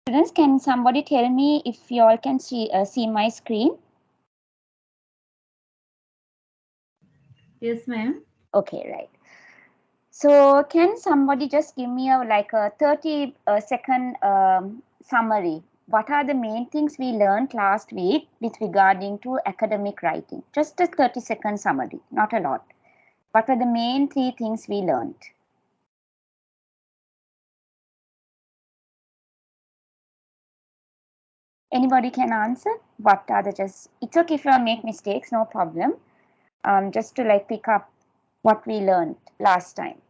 Students, can somebody tell me if you all can see my screen? Yes, ma'am. Okay, right. So can somebody just give me a 30-second summary? What are the main things we learned last week with regarding to academic writing? Just a 30-second summary, not a lot. What were the main 3 things we learned? Anybody can answer? What are the just? It's okay if you make mistakes, no problem. Just to like pick up what we learned last time.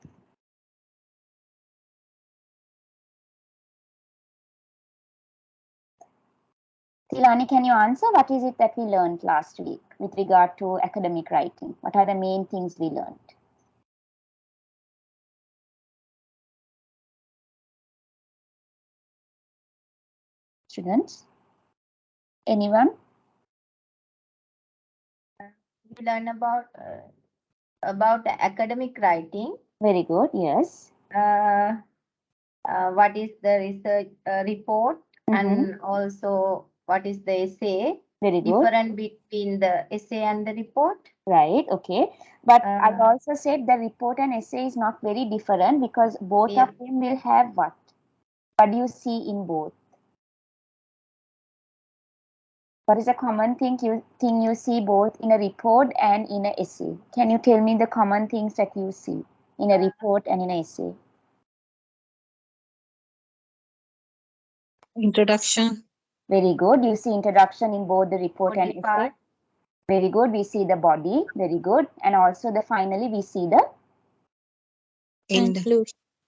Tilani, can you answer? What is it that we learned last week with regard to academic writing? What are the main things we learned? Students? Anyone? We learn about the academic writing. Very good, yes. What is the research report, and also what is the essay. Very good. Different between the essay and the report. Right, okay. But I also said the report and essay is not very different because both of them will have what? What do you see in both? What is a common thing you see both in a report and in an essay? Can you tell me the common things that you see in a report and in an essay? Introduction. Very good. You see introduction in both the report Body and essay. part. Very good. We see the body. Very good. And also the finally we see the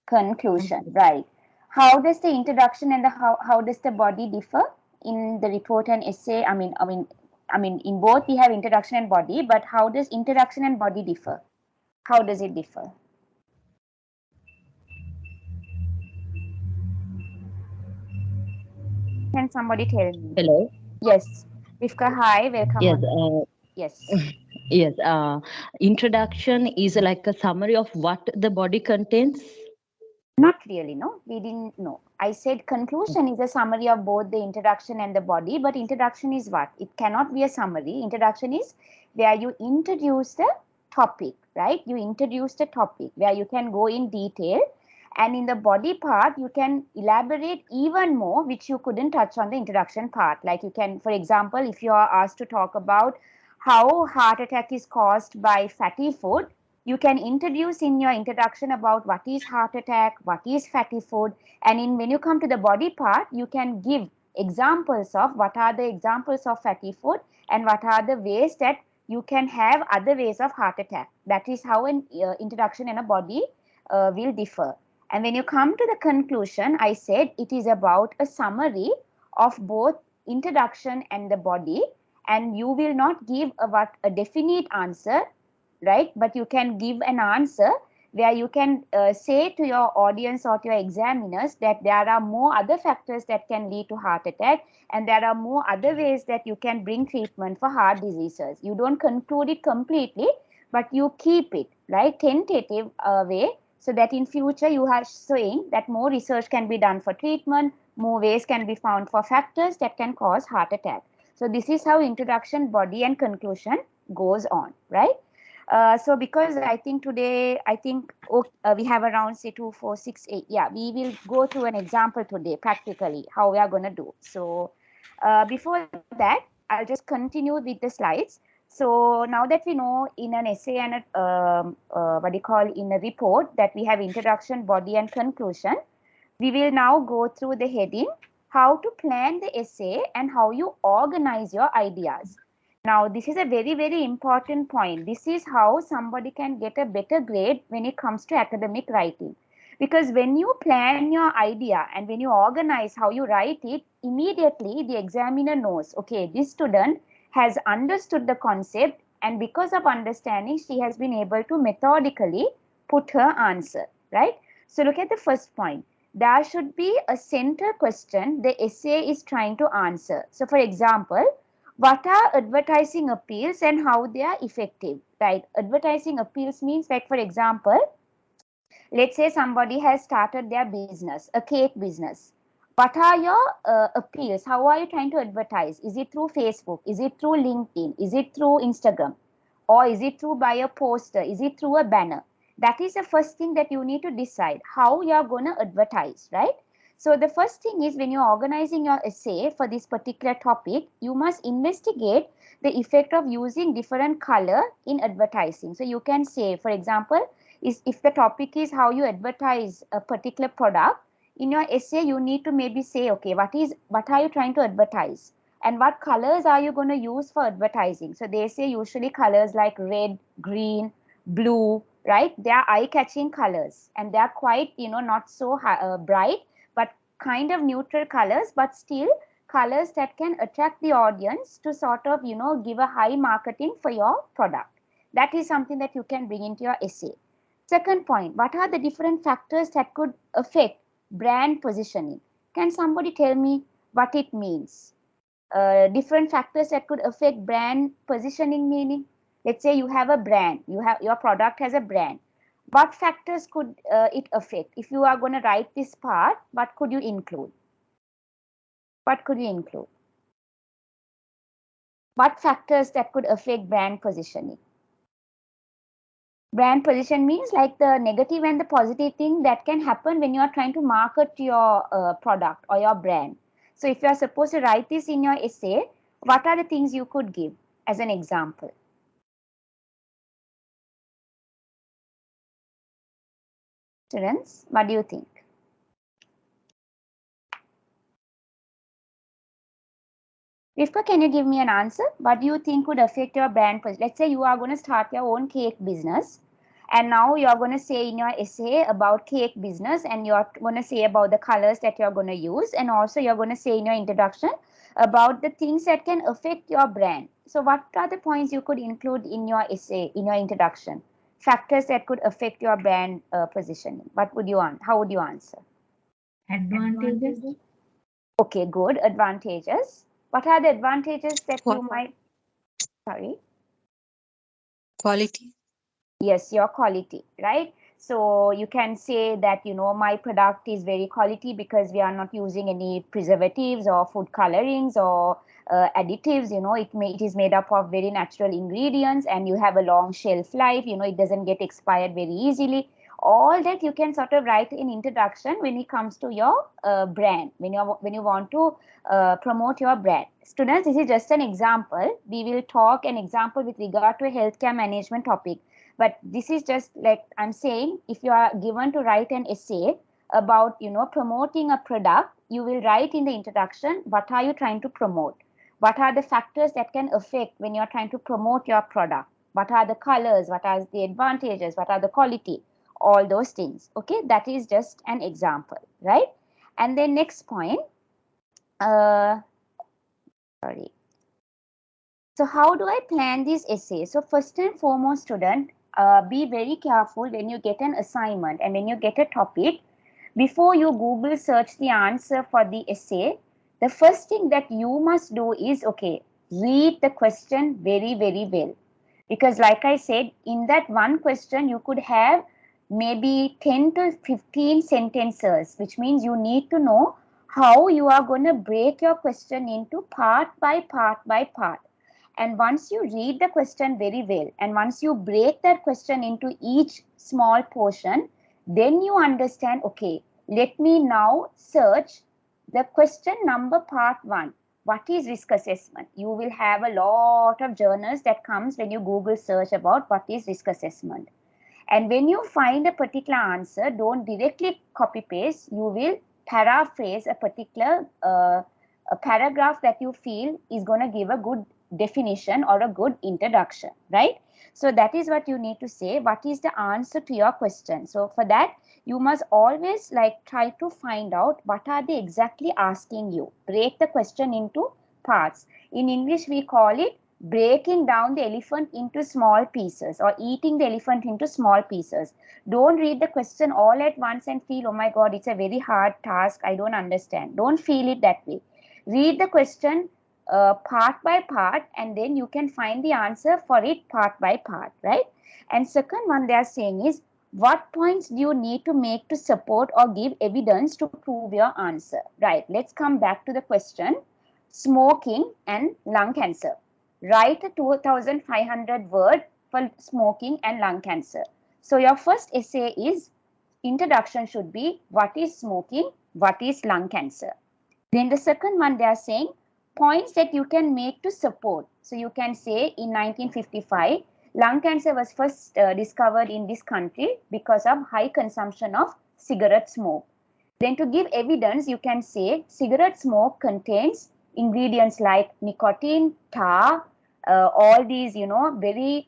conclusion. Right. How does the introduction and the how does the body differ in the report and essay? I mean in both we have introduction and body, but how does introduction and body differ? How does it differ? Can somebody tell me? Hello. Yes. Rivka, hi. Welcome. Yes. Yes. Yes. Introduction is like a summary of what the body contains. Not really, no. We didn't know. I said conclusion is a summary of both the introduction and the body, but introduction is what? It cannot be a summary. Introduction is where you introduce the topic, right? You introduce the topic where you can go in detail, and in the body part, you can elaborate even more, which you couldn't touch on the introduction part. Like you can, for example, if you are asked to talk about how heart attack is caused by fatty food, you can introduce in your introduction about what is heart attack, what is fatty food, and when you come to the body part, you can give examples of what are the examples of fatty food and what are the ways that you can have other ways of heart attack. That is how an introduction and a body will differ. And when you come to the conclusion, I said it is about a summary of both introduction and the body, and you will not give a definite answer, right? But you can give an answer where you can say to your audience or to your examiners that there are more other factors that can lead to heart attack, and there are more other ways that you can bring treatment for heart diseases. You don't conclude it completely, but you keep it, right, tentative way, so that in future you are saying that more research can be done for treatment, more ways can be found for factors that can cause heart attack. So this is how introduction, body, and conclusion goes on, right? So because I think today, we have around say 2, 4, 6, 8. Yeah, we will go through an example today, practically, how we are going to do. So before that, I'll just continue with the slides. So now that we know in an essay and in a report that we have introduction, body, and conclusion, we will now go through the heading, how to plan the essay and how you organize your ideas. Now, this is a very, very important point. This is how somebody can get a better grade when it comes to academic writing. Because when you plan your idea and when you organize how you write it, immediately the examiner knows, okay, this student has understood the concept, and because of understanding, she has been able to methodically put her answer, right? So look at the first point. There should be a center question the essay is trying to answer. So for example, what are advertising appeals and how they are effective, right? Advertising appeals means, like, for example, let's say somebody has started their business, a cake business. What are your appeals? How are you trying to advertise? Is it through Facebook? Is it through LinkedIn? Is it through Instagram? Or is it through by a poster? Is it through a banner? That is the first thing that you need to decide how you are going to advertise, right? So the first thing is when you're organizing your essay for this particular topic, you must investigate the effect of using different color in advertising. So you can say, for example, if the topic is how you advertise a particular product, in your essay you need to maybe say, okay, what are you trying to advertise? And what colors are you going to use for advertising? So they say usually colors like red, green, blue, right? They are eye-catching colors and they are quite, not so bright, but kind of neutral colors, but still colors that can attract the audience to sort of, give a high marketing for your product. That is something that you can bring into your essay. Second point, what are the different factors that could affect brand positioning? Can somebody tell me what it means? Different factors that could affect brand positioning meaning. Let's say you have a brand, your product has a brand. What factors could it affect? If you are going to write this part, what could you include? What could you include? What factors that could affect brand positioning? Brand position means like the negative and the positive thing that can happen when you are trying to market your product or your brand. So if you are supposed to write this in your essay, what are the things you could give as an example? Students, what do you think? Rivka, can you give me an answer? What do you think would affect your brand? Let's say you are going to start your own cake business, and now you are going to say in your essay about cake business, and you are going to say about the colors that you are going to use, and also you are going to say in your introduction about the things that can affect your brand. So what are the points you could include in your essay, in your introduction? Factors that could affect your brand positioning. What would you how would you answer? Advantages. Okay, good. Advantages. What are the advantages that you might, sorry? Quality. Yes, your quality, right? So you can say that, my product is very quality because we are not using any preservatives or food colorings or additives. It is made up of very natural ingredients and you have a long shelf life. It doesn't get expired very easily. All that you can sort of write in introduction when it comes to your brand, when you want to promote your brand. Students, this is just an example. We will talk an example with regard to a healthcare management topic. But this is just like I'm saying, if you are given to write an essay about, promoting a product, you will write in the introduction, what are you trying to promote? What are the factors that can affect when you're trying to promote your product? What are the colors? What are the advantages? What are the quality? All those things. Okay, that is just an example, right? And then next point, sorry. So how do I plan this essay? So first and foremost, student, be very careful when you get an assignment and when you get a topic. Before you Google search the answer for the essay, the first thing that you must do is, okay, read the question very, very well. Because like I said, in that one question, you could have maybe 10 to 15 sentences, which means you need to know how you are going to break your question into part by part by part. And once you read the question very well, and once you break that question into each small portion, then you understand, okay, let me now search the question number part 1. What is risk assessment? You will have a lot of journals that comes when you Google search about what is risk assessment. And when you find a particular answer, don't directly copy paste. You will paraphrase a particular a paragraph that you feel is going to give a good definition or a good introduction, right? So that is what you need to say. What is the answer to your question? So for that, you must always try to find out what are they exactly asking you. Break the question into parts. In English, we call it breaking down the elephant into small pieces or eating the elephant into small pieces. Don't read the question all at once and feel, oh my God, it's a very hard task. I don't understand. Don't feel it that way. Read the question part by part, and then you can find the answer for it part by part, right? And second one they are saying is, What points do you need to make to support or give evidence to prove your answer? Right, let's come back to the question. Smoking and lung cancer. Write a 2,500 word for smoking and lung cancer. So your first essay is, introduction should be, what is smoking, what is lung cancer. Then the second one, they are saying points that you can make to support. So you can say in 1955, lung cancer was first discovered in this country because of high consumption of cigarette smoke. Then to give evidence, you can say cigarette smoke contains ingredients like nicotine, tar, all these, very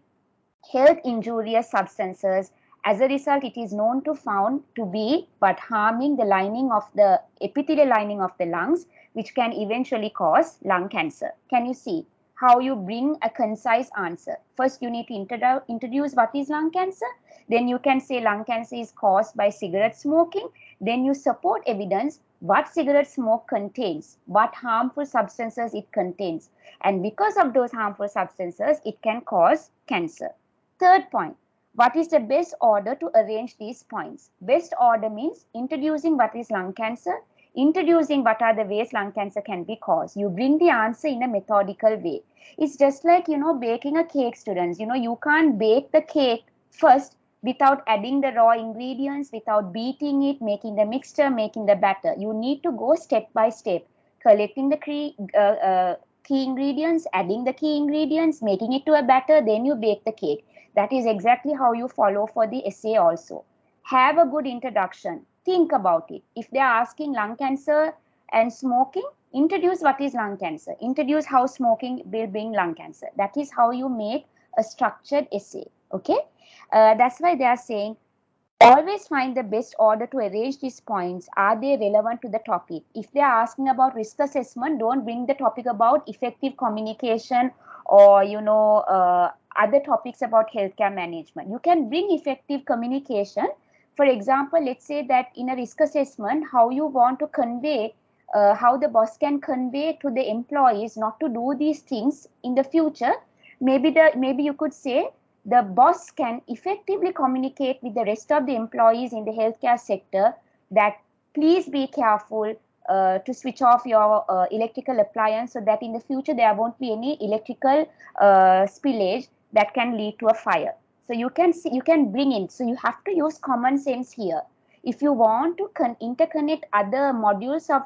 health injurious substances. As a result, it is known to found to be but harming the lining of the epithelial lining of the lungs, which can eventually cause lung cancer. Can you see how you bring a concise answer? First, you need to introduce what is lung cancer. Then you can say lung cancer is caused by cigarette smoking. Then you support evidence what cigarette smoke contains, what harmful substances it contains. And because of those harmful substances, it can cause cancer. Third point, what is the best order to arrange these points? Best order means introducing what is lung cancer, introducing what are the ways lung cancer can be caused. You bring the answer in a methodical way. It's just like, baking a cake, students. You can't bake the cake first without adding the raw ingredients, without beating it, making the mixture, making the batter. You need to go step by step, collecting the key ingredients, adding the key ingredients, making it to a batter, then you bake the cake. That is exactly how you follow for the essay also. Have a good introduction. Think about it. If they are asking lung cancer and smoking, introduce what is lung cancer. Introduce how smoking will bring lung cancer. That is how you make a structured essay. Okay. That's why they are saying always find the best order to arrange these points. Are they relevant to the topic? If they are asking about risk assessment, don't bring the topic about effective communication or, other topics about healthcare management. You can bring effective communication. For example, let's say that in a risk assessment, how you want to convey, how the boss can convey to the employees not to do these things in the future. Maybe you could say the boss can effectively communicate with the rest of the employees in the healthcare sector that please be careful to switch off your electrical appliance so that in the future there won't be any electrical spillage that can lead to a fire. So you can bring in, so you have to use common sense here. If you want to interconnect other modules of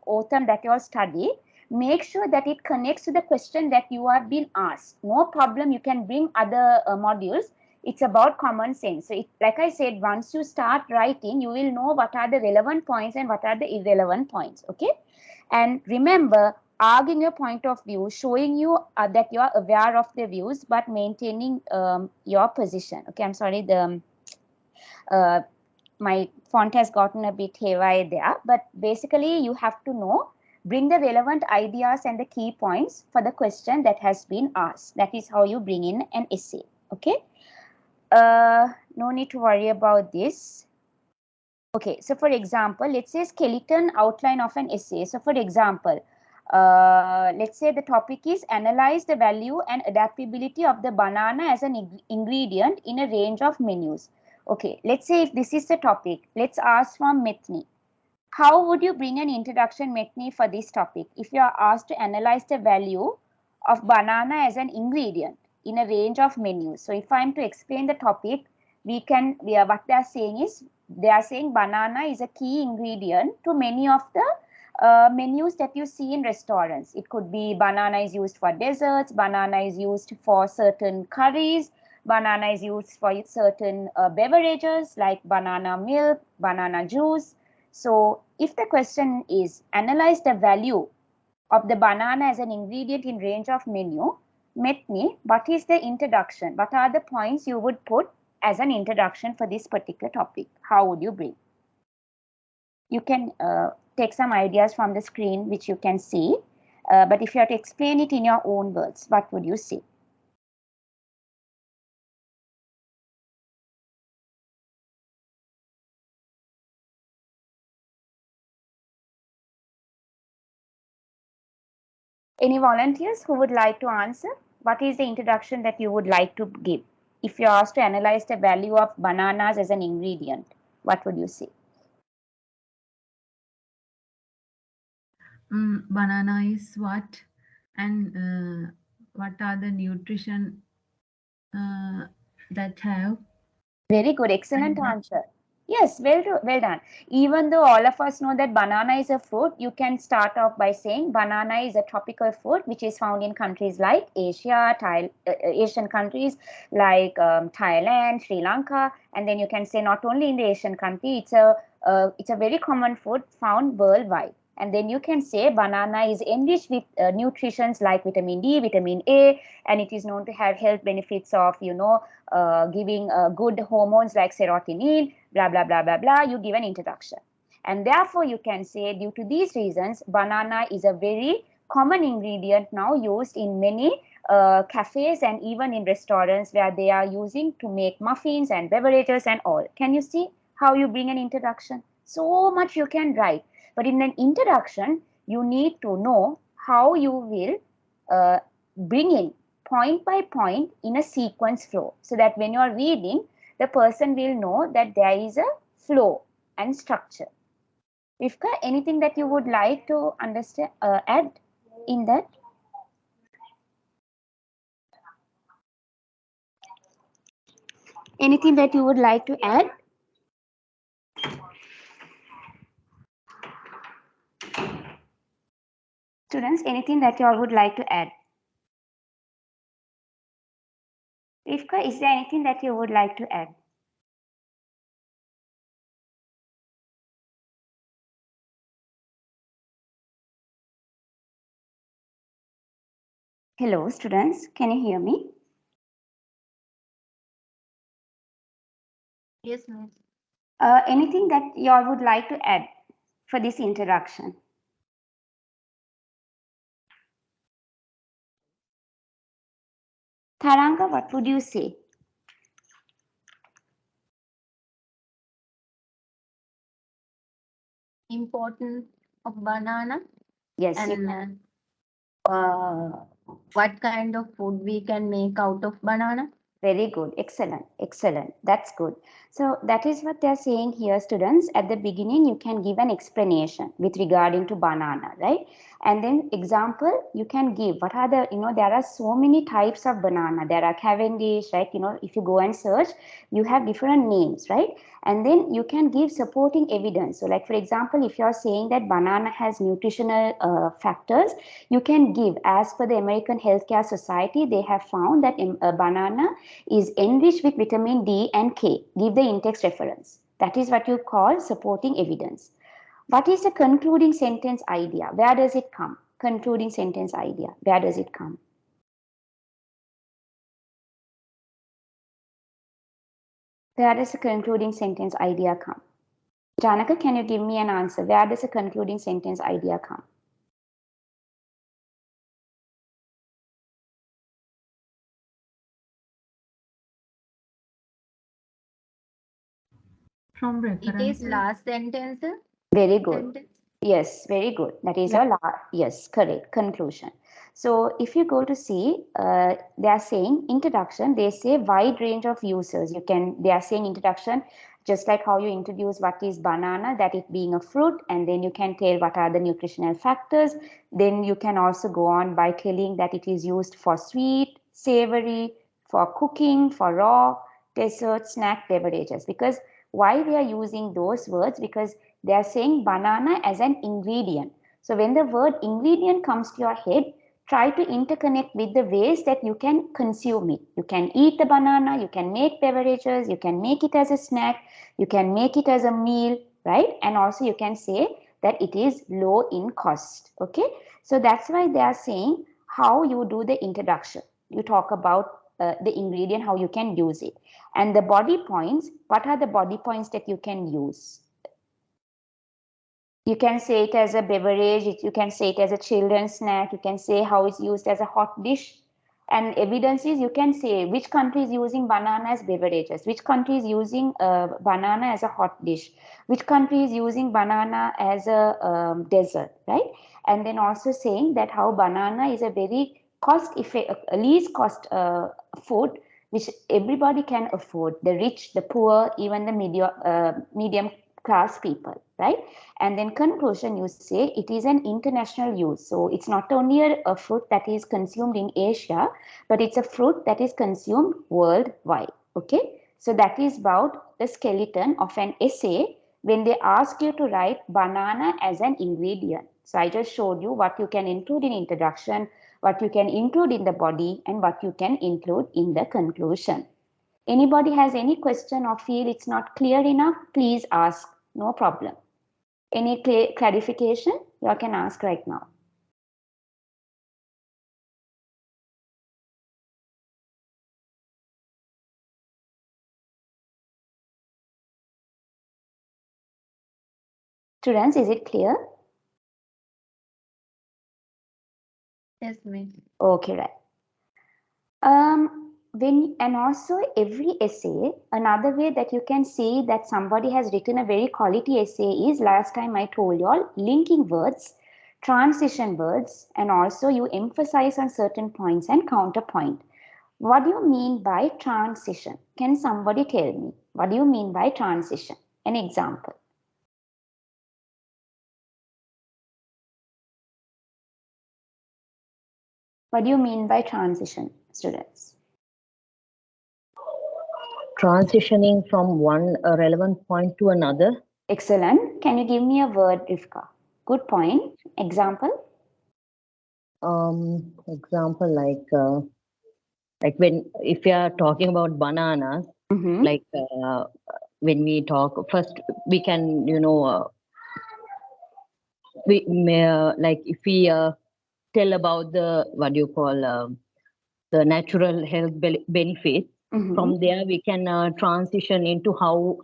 OTHM that you all study, make sure that it connects to the question that you have been asked. No problem, you can bring other modules. It's about common sense. So like I said, once you start writing, you will know what are the relevant points and what are the irrelevant points. Okay. And remember, arguing your point of view, showing you that you are aware of the views, but maintaining your position. Okay, I'm sorry, my font has gotten a bit haywire there, but basically you have to know, bring the relevant ideas and the key points for the question that has been asked. That is how you bring in an essay. Okay. No need to worry about this. Okay, so for example, let's say skeleton outline of an essay. So for example, let's say the topic is analyze the value and adaptability of the banana as an ingredient in a range of menus. Okay, let's say if this is the topic, let's ask from Methni. How would you bring an introduction, Methni, for this topic if you are asked to analyze the value of banana as an ingredient in a range of menus? So if I am to explain the topic, what they are saying is, they are saying banana is a key ingredient to many of the menus that you see in restaurants. It could be banana is used for desserts, banana is used for certain curries, banana is used for certain beverages like banana milk, banana juice. So if the question is analyze the value of the banana as an ingredient in range of menu, Methni, what is the introduction? What are the points you would put as an introduction for this particular topic? How would you bring? You can take some ideas from the screen which you can see, but if you have to explain it in your own words, what would you say? Any volunteers who would like to answer? What is the introduction that you would like to give if you're asked to analyze the value of bananas as an ingredient, what would you say? Banana is what, and what are the nutrition that have? Very good, excellent answer. Yes, well done. Even though all of us know that banana is a fruit, you can start off by saying banana is a tropical fruit which is found in countries like Asia, Asian countries like Thailand, Sri Lanka, and then you can say not only in the Asian country, it's a very common fruit found worldwide. And then you can say banana is enriched with nutrients like vitamin D, vitamin A, and it is known to have health benefits of, giving good hormones like serotonin, blah, blah, blah, blah, blah. You give an introduction. And therefore, you can say due to these reasons, banana is a very common ingredient now used in many cafes and even in restaurants where they are using to make muffins and beverages and all. Can you see how you bring an introduction? So much you can write. But in an introduction, you need to know how you will bring in point by point in a sequence flow, so that when you are reading, the person will know that there is a flow and structure. Rivka, anything that you would like to understand, add in that? Anything that you would like to add? Students, anything that you all would like to add? Rivka, is there anything that you would like to add? Hello, students, can you hear me? Yes, miss. Anything that you all would like to add for this introduction? Taranga, what would you say? Importance of banana Yes, and what kind of food we can make out of banana. very good. Excellent. Excellent. That's good. So that is what they're saying here, students. At the beginning, you can give an explanation with regarding to banana, right? And then example, you can give what are the, there are so many types of banana. There are Cavendish, right? If you go and search, you have different names, right? And then you can give supporting evidence. So like, for example, if you're saying that banana has nutritional factors, you can give, as per the American Healthcare Society, they have found that a banana is enriched with vitamin D and K. Give the in-text reference. That is what you call supporting evidence. What is the concluding sentence idea? Where does it come? Concluding sentence idea. Where does it come? Where does the concluding sentence idea come? Janaka, can you give me an answer? Where does the concluding sentence idea come? From It is reference. last sentence. Very good. Sentence. Yes, very good. That is yes, correct, conclusion. So if you go to see, they are saying introduction, they say wide range of users. They are saying introduction, just like how you introduce what is banana, that it being a fruit, and then you can tell what are the nutritional factors. Then you can also go on by telling that it is used for sweet, savory, for cooking, for raw, dessert, snack, beverages. Because why we are using those words? Because they are saying banana as an ingredient. So when the word ingredient comes to your head, try to interconnect with the ways that you can consume it. You can eat the banana, you can make beverages, you can make it as a snack, you can make it as a meal, right? And also you can say that it is low in cost, okay? So that's why they are saying how you do the introduction. You talk about the ingredient, how you can use it. And the body points, what are the body points that you can use? You can say it as a beverage, you can say it as a children's snack, you can say how it's used as a hot dish. And evidence is you can say which country is using banana as beverages, which country is using banana as a hot dish, which country is using banana as a dessert, right? And then also saying that how banana is a very least cost food which everybody can afford, the rich, the poor, even the medium class people, right? And then conclusion, you say it is an international use. So it's not only a fruit that is consumed in Asia, but it's a fruit that is consumed worldwide. Okay, so that is about the skeleton of an essay when they ask you to write banana as an ingredient. So I just showed you what you can include in introduction, what you can include in the body, and what you can include in the conclusion. Anybody has any question or feel it's not clear enough, please ask, no problem. Any clarification, you can ask right now. Students, is it clear? Yes, miss. Okay, right. And also every essay, another way that you can see that somebody has written a very quality essay is, last time I told you all, linking words, transition words, and also you emphasize on certain points and counterpoint. What do you mean by transition? Can somebody tell me? What do you mean by transition? An example. What do you mean by transition, students? Transitioning from one relevant point to another. Excellent. Can you give me a word, Rivka? Good point. Example? Example like when, if you are talking about bananas, like when we talk first, we can, we may, like if we tell about the, what do you call, the natural health benefits. From there we can transition into how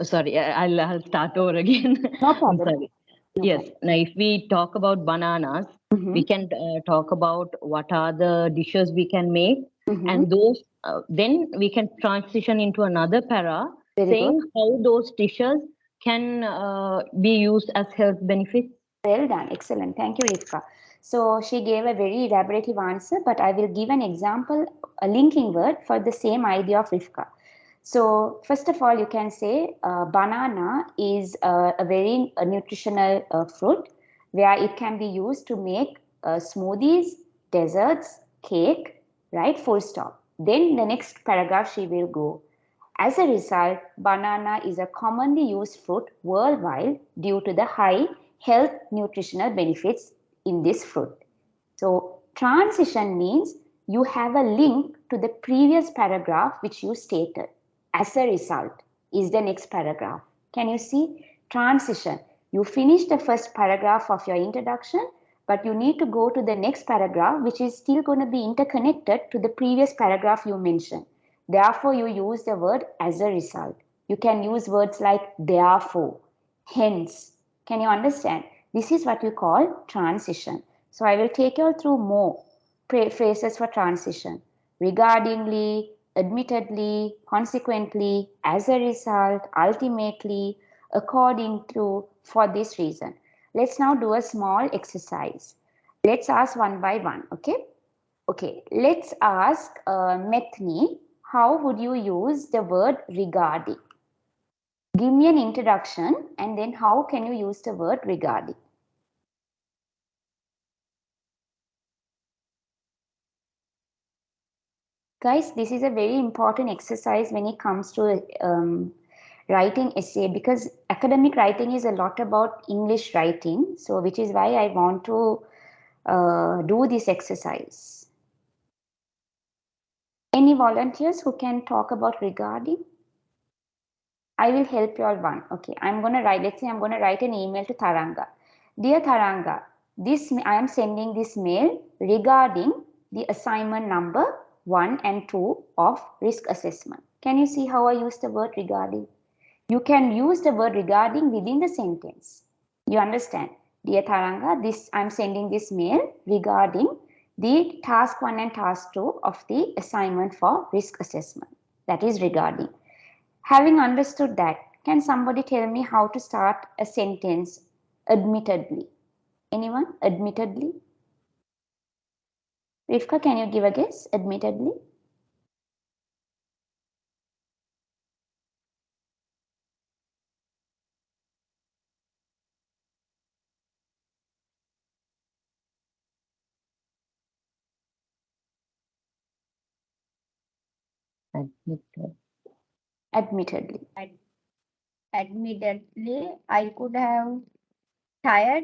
sorry, I'll start over again. No problem. I'm sorry. Yes, now if we talk about bananas, we can talk about what are the dishes we can make, and those then we can transition into another para saying how those dishes can be used as health benefits. Well done, excellent. Thank you, Rivka. So she gave a very elaborative answer, but I will give an example, a linking word for the same idea of Rivka. So first of all, you can say banana is a very nutritional fruit where it can be used to make smoothies, desserts, cake, right? Full stop. Then the next paragraph she will go. As a result, banana is a commonly used fruit worldwide due to the high health nutritional benefits in this fruit. So transition means you have a link to the previous paragraph which you stated. As a result is the next paragraph. Can you see? Transition. You finish the first paragraph of your introduction, but you need to go to the next paragraph which is still going to be interconnected to the previous paragraph you mentioned. Therefore, you use the word as a result. You can use words like therefore, hence. Can you understand? This is what you call transition. So I will take you through more phrases for transition. Regardingly, admittedly, consequently, as a result, ultimately, according to, for this reason. Let's now do a small exercise. Let's ask one by one, okay? Okay, let's ask Methni, how would you use the word regarding? Give me an introduction and then how can you use the word regarding? Guys, this is a very important exercise when it comes to writing essay, because academic writing is a lot about English writing. So which is why I want to do this exercise. Any volunteers who can talk about regarding? I will help you all one. Okay, I'm going to write, let's say I'm going to write an email to Taranga. Dear Taranga, I am sending this mail regarding the assignment number 1 and 2 of risk assessment. Can you see how I use the word regarding? You can use the word regarding within the sentence. You understand? Dear Taranga, I'm sending this mail regarding the task 1 and task 2 of the assignment for risk assessment. That is regarding. Having understood that, can somebody tell me how to start a sentence admittedly? Anyone? Admittedly? Rivka, can you give a guess? Admittedly? Admitted. Admittedly. Admittedly, I could have tired.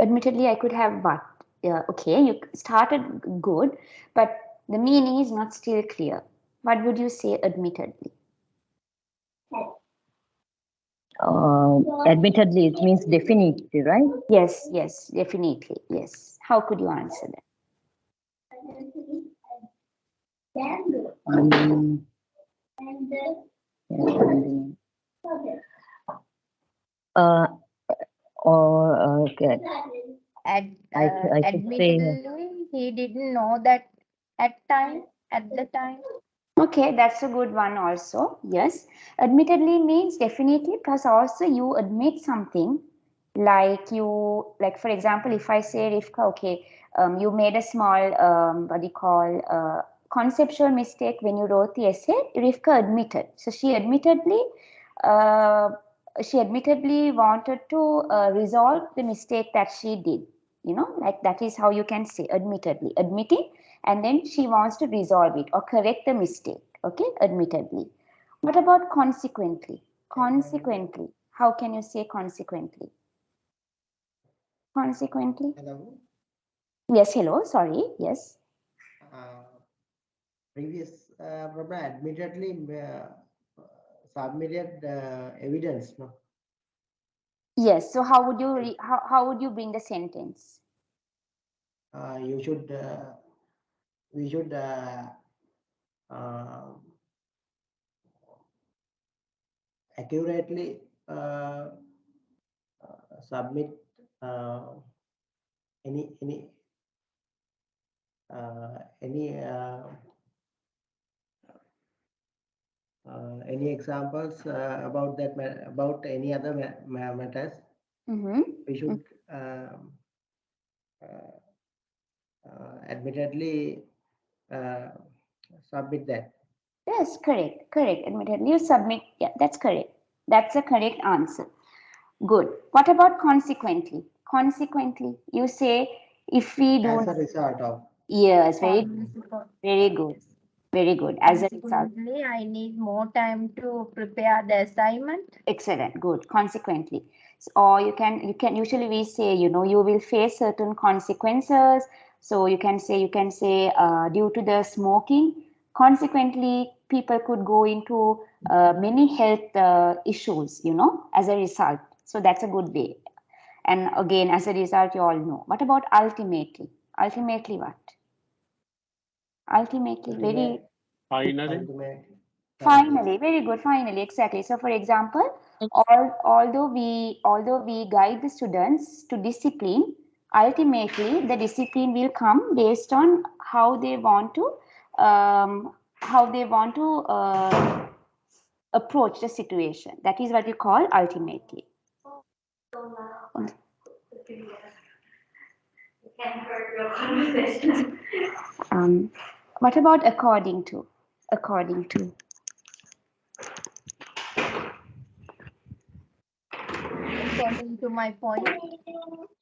Admittedly, I could have what? Okay, you started good, but the meaning is not still clear. What would you say admittedly? Admittedly, it means definitely, right? Yes, yes, definitely. Yes. How could you answer that? Uh, or okay. I could say Admittedly, he didn't know that at the time. Okay, that's a good one also. Yes. Admittedly means definitely, plus also you admit something like for example, if I say Rifka, okay, you made a small, what do you call, conceptual mistake when you wrote the essay, Rifka admitted. So uh, she admittedly wanted to resolve the mistake that she did. You know, like that is how you can say admittedly, admitting, and then she wants to resolve it or correct the mistake. Okay, admittedly. What about consequently? Consequently. How can you say consequently? Consequently? Hello. Yes, hello, sorry, yes. Previous problem admittedly submitted evidence. No. Yes, so how would you how would you bring the sentence? You should. We should. Accurately submit any any examples about that about any other matters. We should admittedly submit that. Yes, correct, correct. Admittedly, you submit. Yeah, that's correct. That's a correct answer. Good. What about consequently? Consequently, you say if we do. As a result of. Yes, very good. Very good. As a result. Consequently, I need more time to prepare the assignment. Excellent. Good. Consequently. Or you can usually we say, you know, you will face certain consequences. So you can say due to the smoking, consequently people could go into many health issues, you know, as a result. So that's a good way. And again, as a result, you all know. What about ultimately? Ultimately what? Ultimately, very finally, very good. Finally, exactly. So, for example, although we guide the students to discipline, ultimately the discipline will come based on how they want to approach the situation. That is what you call ultimately. What about according to? According to. According to my point.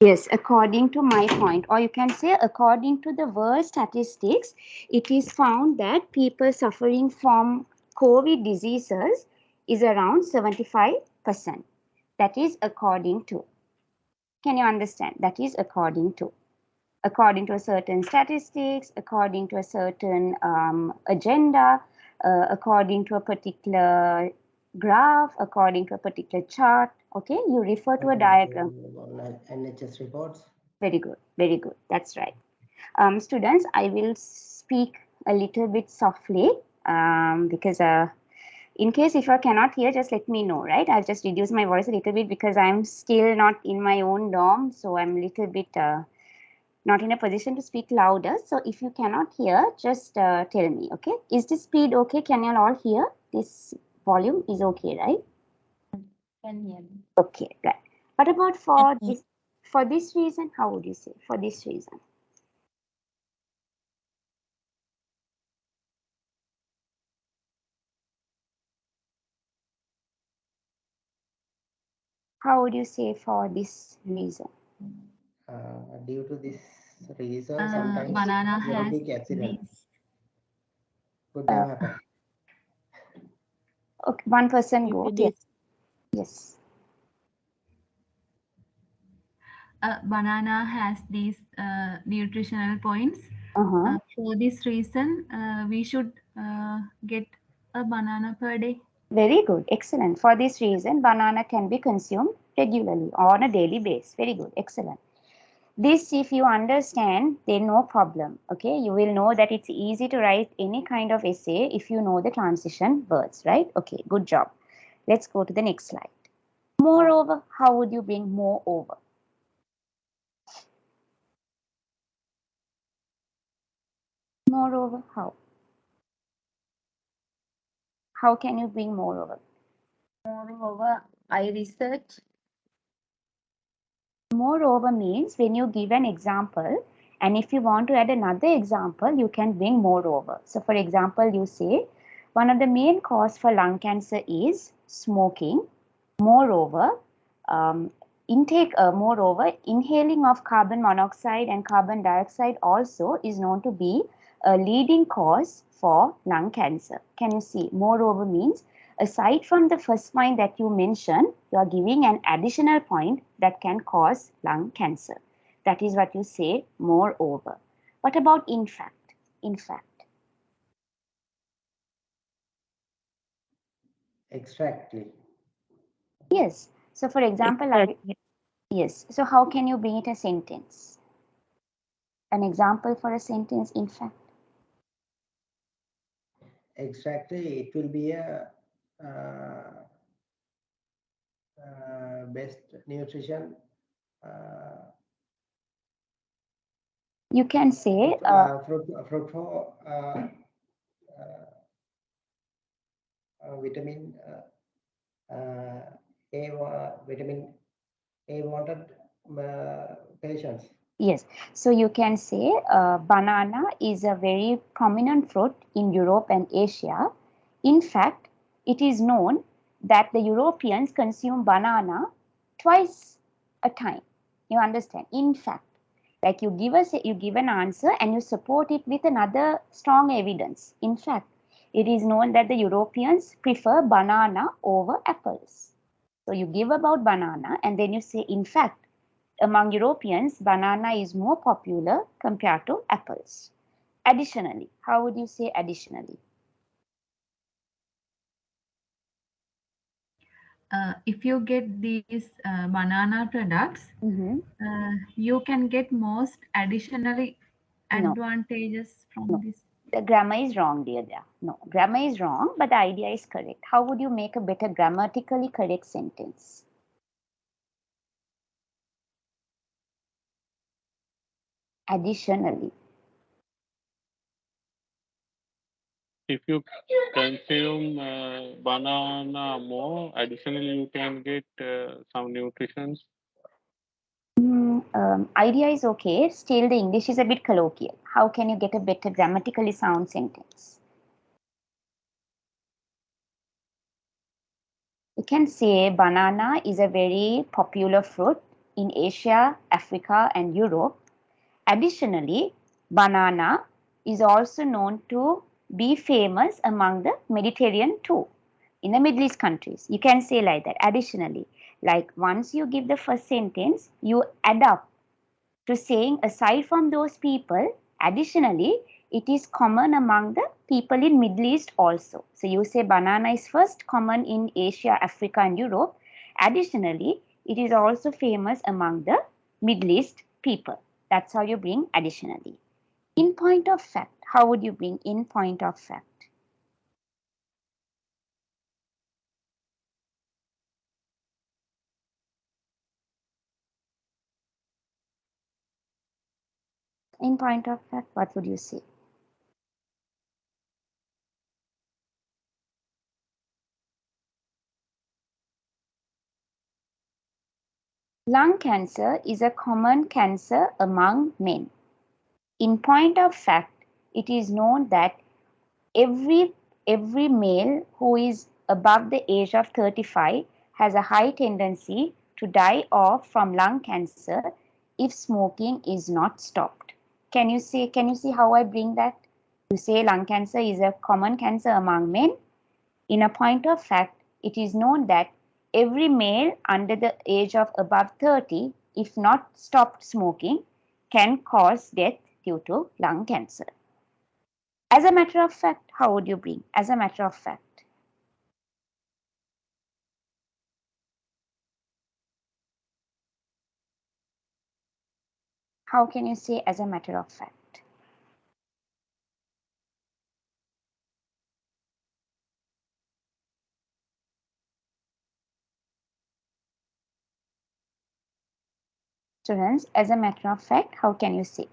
Yes, according to my point, or you can say according to the world statistics, it is found that people suffering from COVID diseases is around 75%. That is according to. Can you understand? That is according to. According to a certain statistics, according to a certain agenda, according to a particular graph, according to a particular chart. Okay, you refer to a diagram. NHS reports. Very good, very good. That's right. Students, I will speak a little bit softly because in case if I cannot hear, just let me know, right? I'll just reduce my voice a little bit because I'm still not in my own dorm, so I'm a little bit not in a position to speak louder. So if you cannot hear, just tell me, okay? Is the speed okay? Can you all hear? This volume is okay, right? Can hear me. Okay, right. What about for this reason? How would you say for this reason? How would you say for this reason? Due to this reason, sometimes banana very has big accident. this. could have happened. Okay, one person If go. it Yes. is Yes. banana has these nutritional points. Uh-huh. For this reason, we should get a banana per day. Very good. Excellent. For this reason, banana can be consumed regularly on a daily basis. Very good. Excellent. This, if you understand, then no problem. Okay, you will know that it's easy to write any kind of essay if you know the transition words, right? Okay, good job. Let's go to the next slide. Moreover, how would you bring moreover? Moreover, how? How can you bring moreover? Moreover, I research. Moreover means when you give an example, and if you want to add another example, you can bring moreover. So, for example, you say one of the main cause for lung cancer is smoking. Moreover, moreover, inhaling of carbon monoxide and carbon dioxide also is known to be a leading cause for lung cancer. Can you see? Moreover means aside from the first point that you mentioned, you are giving an additional point that can cause lung cancer. That is what you say, moreover. What about in fact? In fact. Exactly. Yes. So, for example, yes. So, how can you bring it a sentence? An example for a sentence, in fact. Exactly. It will be a best nutrition. You can say, Fruit for vitamin vitamin A wanted patients. yes. So you can say banana is a very prominent fruit in Europe and Asia. In fact, it is known that the Europeans consume banana twice a time. You understand? In fact, like you give an answer and you support it with another strong evidence. In fact, it is known that the Europeans prefer banana over apples. So you give about banana and then you say, in fact, among Europeans, banana is more popular compared to apples. Additionally, how would you say additionally? If you get these banana products, you can get most additionally No, advantages from no. this. The grammar is wrong, dear. No, grammar is wrong, but the idea is correct. How would you make a better grammatically correct sentence? Additionally. If you consume banana more, additionally you can get some nutritions. Idea is okay. Still, the English is a bit colloquial. How can you get a better grammatically sound sentence? You can say banana is a very popular fruit in Asia, Africa, and Europe. Additionally, banana is also known to be famous among the Mediterranean too, in the Middle East countries. You can say like that. Additionally, like once you give the first sentence, you add up to saying aside from those people, additionally, it is common among the people in Middle East also. So you say banana is first common in Asia, Africa, and Europe. Additionally, it is also famous among the Middle East people. That's how you bring additionally. In point of fact, how would you bring in point of fact? In point of fact, what would you say? Lung cancer is a common cancer among men. In point of fact, it is known that every male who is above the age of 35 has a high tendency to die off from lung cancer if smoking is not stopped. Can you see how I bring that? You say lung cancer is a common cancer among men. In a point of fact, it is known that every male under the age of above 30, if not stopped smoking, can cause death due to lung cancer. As a matter of fact, how would you bring? As a matter of fact. How can you say as a matter of fact? Students, as a matter of fact, how can you say?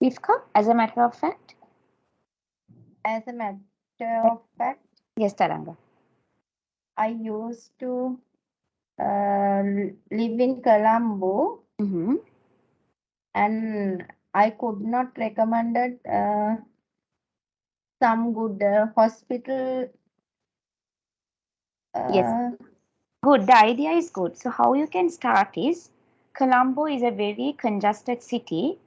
Vivka, as a matter of fact? As a matter of fact, Yes, Taranga. I used to live in Colombo, and I could not recommend some good hospital. Yes. Good, the idea is good. So how you can start is, Colombo is a very congested city.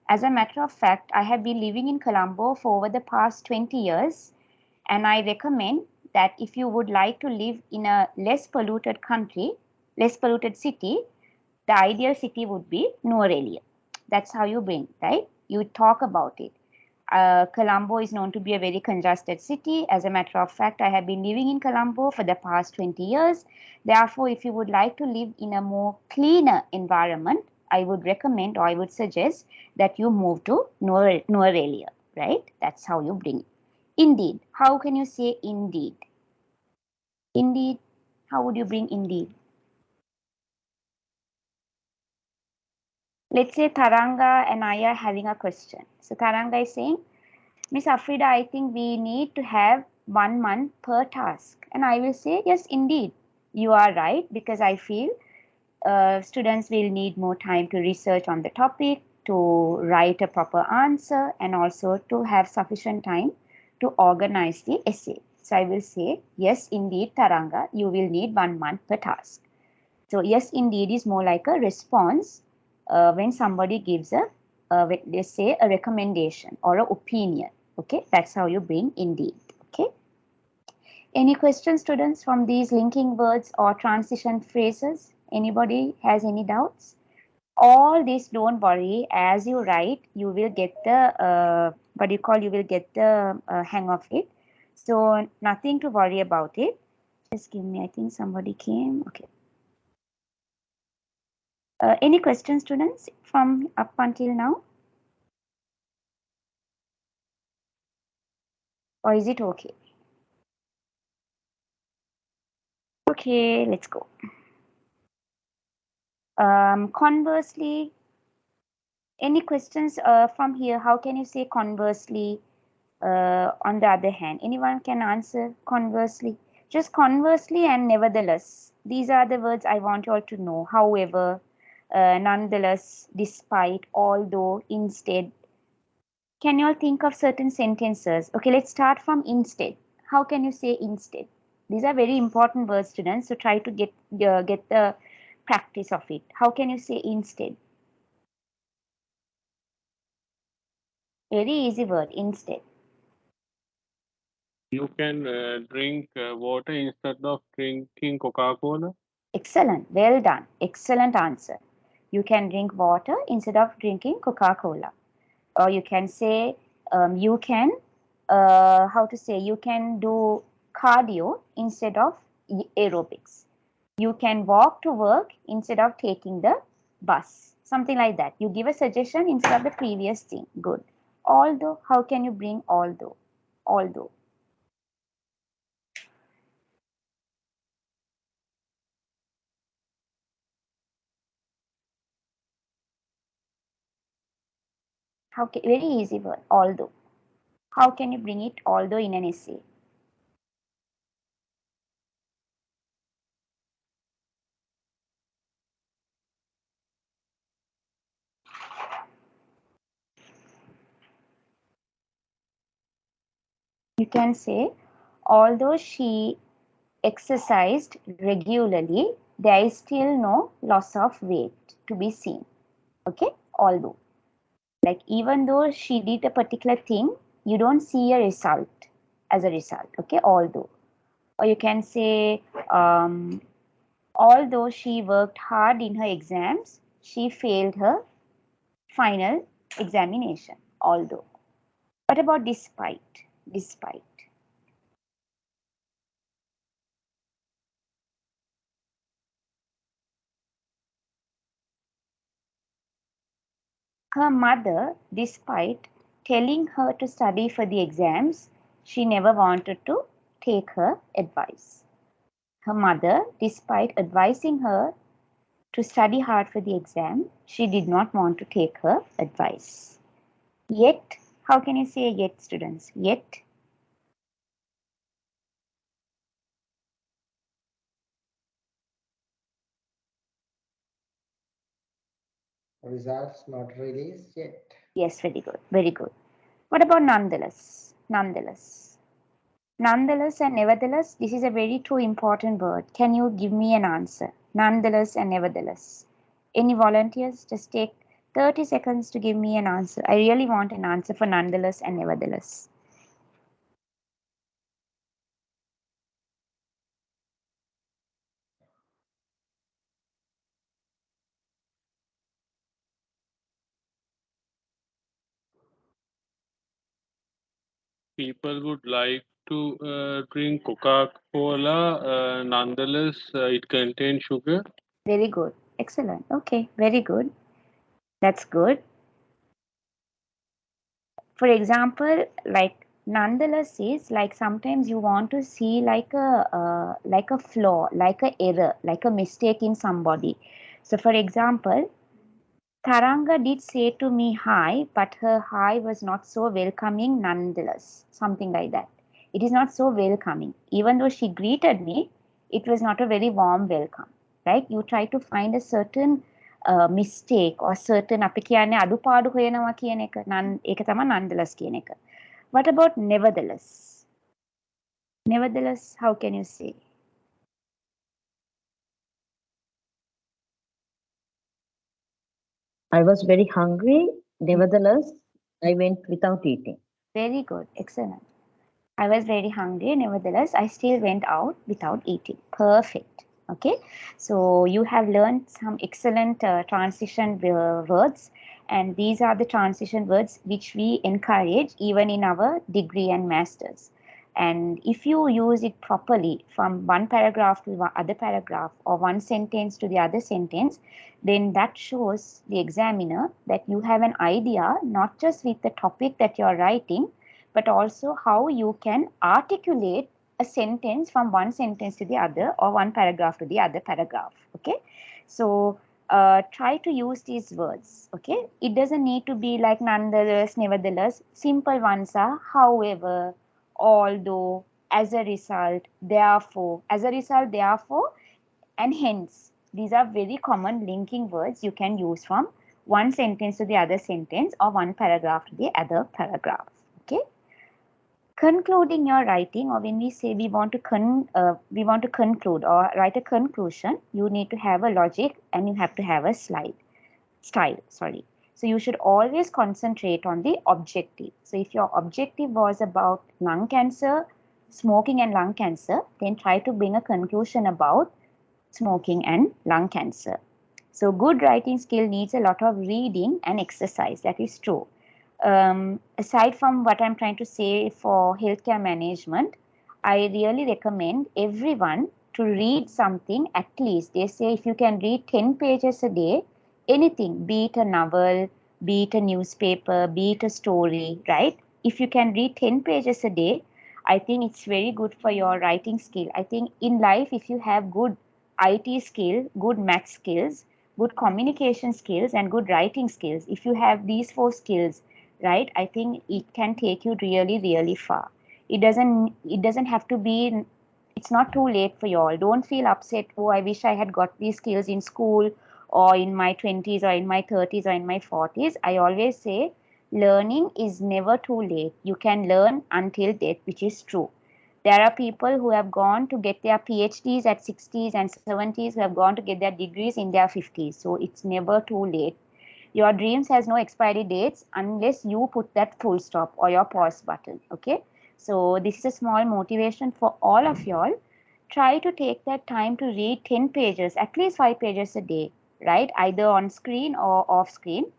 As a matter of fact, I have been living in Colombo for over the past 20 years, and I recommend that if you would like to live in a less polluted country, less polluted city, the ideal city would be Nuerelia. That's how you bring, right? You talk about it. Colombo is known to be a very congested city. As a matter of fact, I have been living in Colombo for the past 20 years. Therefore, if you would like to live in a more cleaner environment, I would recommend or I would suggest that you move to Nuerelia, right? That's how you bring it. Indeed. How can you say indeed? Indeed. How would you bring indeed? Let's say Taranga and I are having a question. So Taranga is saying, Miss Afrida, I think we need to have 1 month per task. And I will say, yes, indeed, you are right, because I feel students will need more time to research on the topic, to write a proper answer, and also to have sufficient time to organize the essay. So I will say, yes, indeed, Taranga, you will need 1 month per task. So yes, indeed is more like a response when somebody gives let's say a recommendation or an opinion. Okay, that's how you bring indeed. Okay. Any questions, students, from these linking words or transition phrases? Anybody has any doubts? All this, don't worry. As you write, you will get the you will get the hang of it. So nothing to worry about it. Just give me. I think somebody came. Okay. Any questions, students, from up until now? Or is it okay? Okay, let's go. Conversely, any questions from here? How can you say conversely? On the other hand, anyone can answer conversely. Just conversely and nevertheless. These are the words I want you all to know. However, nonetheless, despite, although, instead. Can you all think of certain sentences? Okay, let's start from instead. How can you say instead? These are very important words, students. So try to get the practice of it. How can you say instead? Very easy word, instead. You can drink water instead of drinking Coca-Cola. Excellent. Well done. Excellent answer. You can drink water instead of drinking Coca-Cola. Or you can say, you can, how to say, you can do cardio instead of aerobics. You can walk to work instead of taking the bus. Something like that. You give a suggestion instead of the previous thing. Good. Although, how can you bring although? Although. Very easy word, although. How can you bring it although in an essay? You can say, although she exercised regularly, there is still no loss of weight to be seen. Okay, although. Like even though she did a particular thing, you don't see a result as a result. Okay, although. Or you can say, although she worked hard in her exams, she failed her final examination. Although. What about despite? Despite. Her mother, despite telling her to study for the exams, she never wanted to take her advice. Her mother, despite advising her to study hard for the exam, she did not want to take her advice. Yet, how can you say yet, students? Yet, Results not released yet. yes, very good, very good. What about nonetheless? Nonetheless. Nonetheless and nevertheless, this is a very true important word. Can you give me an answer? Nonetheless and nevertheless. Any volunteers? Just take 30 seconds to give me an answer. I really want an answer for nonetheless and nevertheless. People would like to drink Coca-Cola. Nonetheless, it contains sugar. Very good. Excellent. Okay, very good. That's good. For example, like nonetheless is like sometimes you want to see like a flaw, like a error, like a mistake in somebody. So for example, Taranga did say to me hi, but her hi was not so welcoming nonetheless. Something like that. It is not so welcoming. Even though she greeted me, it was not a very warm welcome. Right? You try to find a certain mistake or certain අපි කියන්නේ අඩුපාඩු හොයනවා කියන එක ඒක තමයි nonetheless කියන එක. What about nevertheless? Nevertheless, how can you say? I was very hungry. Nevertheless, I went without eating. Very good. Excellent. I was very hungry. Nevertheless, I still went out without eating. Perfect. Okay. So you have learned some excellent transition words. And these are the transition words which we encourage even in our degree and masters. And if you use it properly from one paragraph to the other paragraph or one sentence to the other sentence, then that shows the examiner that you have an idea, not just with the topic that you're writing, but also how you can articulate a sentence from one sentence to the other or one paragraph to the other paragraph. Okay. So try to use these words. Okay. It doesn't need to be like nonetheless, nevertheless. Simple ones are however, although, as a result, therefore, and hence. These are very common linking words you can use from one sentence to the other sentence or one paragraph to the other paragraph. Okay. Concluding your writing, or when we say we want to conclude or write a conclusion, you need to have a logic and you have to have a style. So you should always concentrate on the objective. So if your objective was about lung cancer, smoking and lung cancer, then try to bring a conclusion about smoking and lung cancer. So good writing skill needs a lot of reading and exercise. That is true. Aside from what I'm trying to say for healthcare management, I really recommend everyone to read something at least. They say if you can read 10 pages a day, anything, be it a novel, be it a newspaper, be it a story, right? If you can read 10 pages a day, I think it's very good for your writing skill. I think in life, if you have good IT skill, good math skills, good communication skills, and good writing skills, if you have these 4 skills, right, I think it can take you really, really far. It doesn't have to be, it's not too late for you all. Don't feel upset, oh, I wish I had got these skills in school or in my 20s or in my 30s or in my 40s. I always say learning is never too late. You can learn until death, which is true. There are people who have gone to get their PhDs at 60s and 70s, who have gone to get their degrees in their 50s. So it's never too late. Your dreams has no expiry dates unless you put that full stop or your pause button. Okay. So this is a small motivation for all of y'all. Try to take that time to read 10 pages, at least 5 pages a day, right? Either on screen or off screen.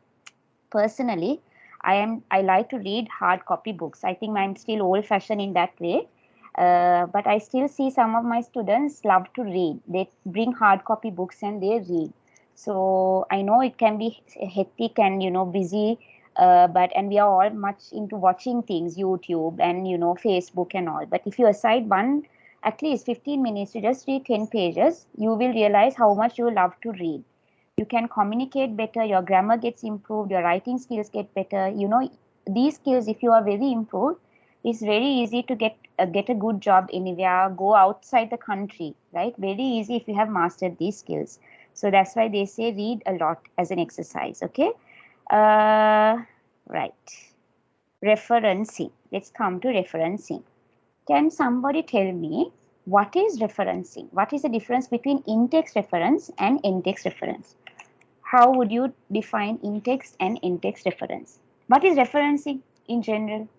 Personally, I like to read hard copy books. I think I'm still old fashioned in that way. But I still see some of my students love to read. They bring hard copy books and they read. So I know it can be hectic and busy, and we are all much into watching things, YouTube and Facebook and all. But if you aside at least 15 minutes to just read 10 pages, you will realize how much you love to read. You can communicate better, your grammar gets improved, your writing skills get better. These skills, if you are very improved, it's very easy to get a good job anywhere, go outside the country, right? Very easy if you have mastered these skills. So that's why they say read a lot as an exercise. Okay. Right. Referencing. Let's come to referencing. Can somebody tell me what is referencing? What is the difference between in-text reference and in-text reference? How would you define in-text and in-text reference? What is referencing in general?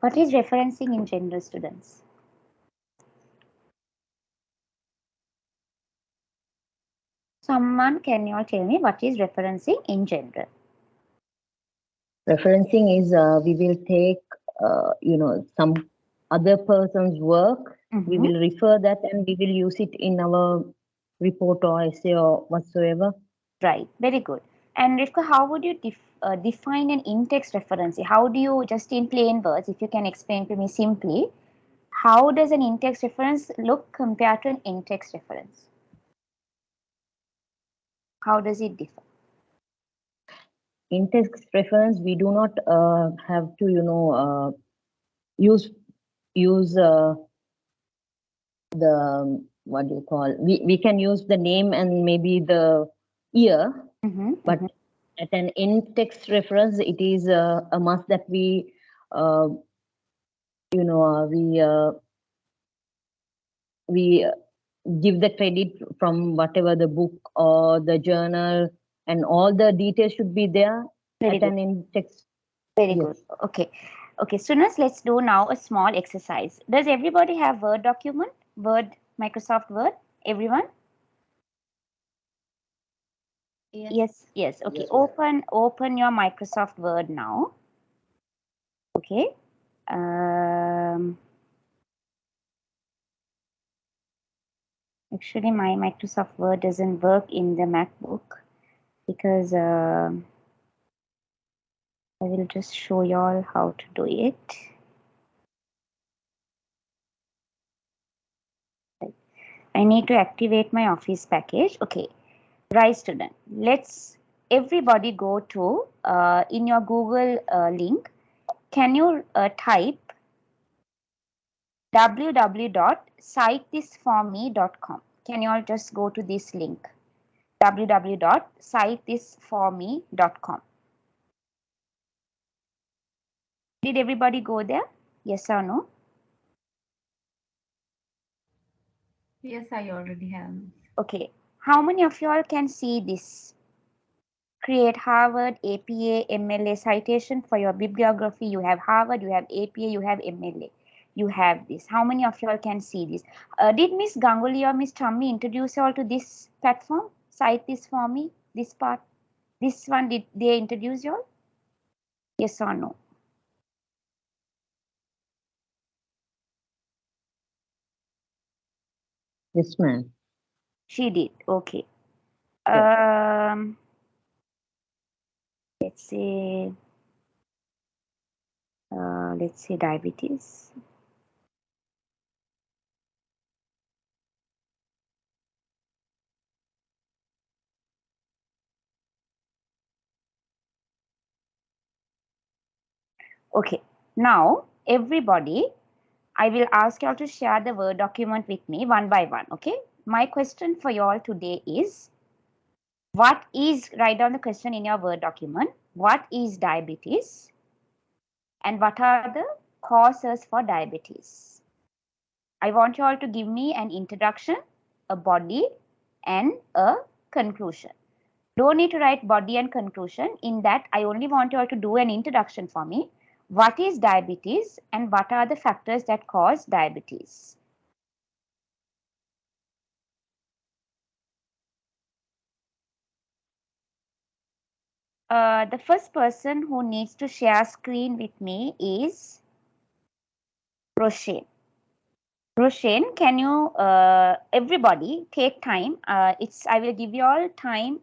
What is referencing in general, students? Someone, can you all tell me what is referencing in general? Referencing is we will take, some other person's work. We will refer that and we will use it in our report or essay or whatsoever. Right, very good. And Rivka, how would you define an in-text reference? How do you, just in plain words, if you can explain to me simply, how does an in-text reference look compared to an in-text reference? How does it differ? In-text reference, we do not have to, use the, what do you call, we can use the name and maybe the year, but at an in-text reference, it is a must that we, we give the credit from whatever the book or the journal, and all the details should be there Very at good. an in-text. Very good. Okay. Okay, students, let's do now a small exercise. Does everybody have Word document? Word, Microsoft Word? Everyone? Yes. Yes. Okay. Yes, ma'am. Open your Microsoft Word now. Okay. Actually, my Microsoft Word doesn't work in the MacBook because I will just show you all how to do it. I need to activate my Office package. Okay. Right, student. Let's everybody go to in your Google link. Can you type www.citethis4me.com? Can you all just go to this link? www.citethis4me.com. Did everybody go there? Yes or no? Yes, I already have. Okay. How many of you all can see this? Create Harvard, APA, MLA citation for your bibliography. You have Harvard, you have APA, you have MLA. You have this. How many of you all can see this? Did Miss Ganguly or Miss Tommy introduce you all to this platform? Cite this for me, this part. This one, did they introduce you all? Yes or no? Yes, ma'am. She did. Okay. Let's say diabetes. Okay. Now, everybody, I will ask you all to share the Word document with me one by one. Okay. My question for you all today is, write down the question in your Word document. What is diabetes? And what are the causes for diabetes? I want you all to give me an introduction, a body, and a conclusion. Don't need to write body and conclusion. In that, I only want you all to do an introduction for me. What is diabetes and what are the factors that cause diabetes? The first person who needs to share screen with me is Roshane. Roshane, can you, everybody take time. I will give you all time.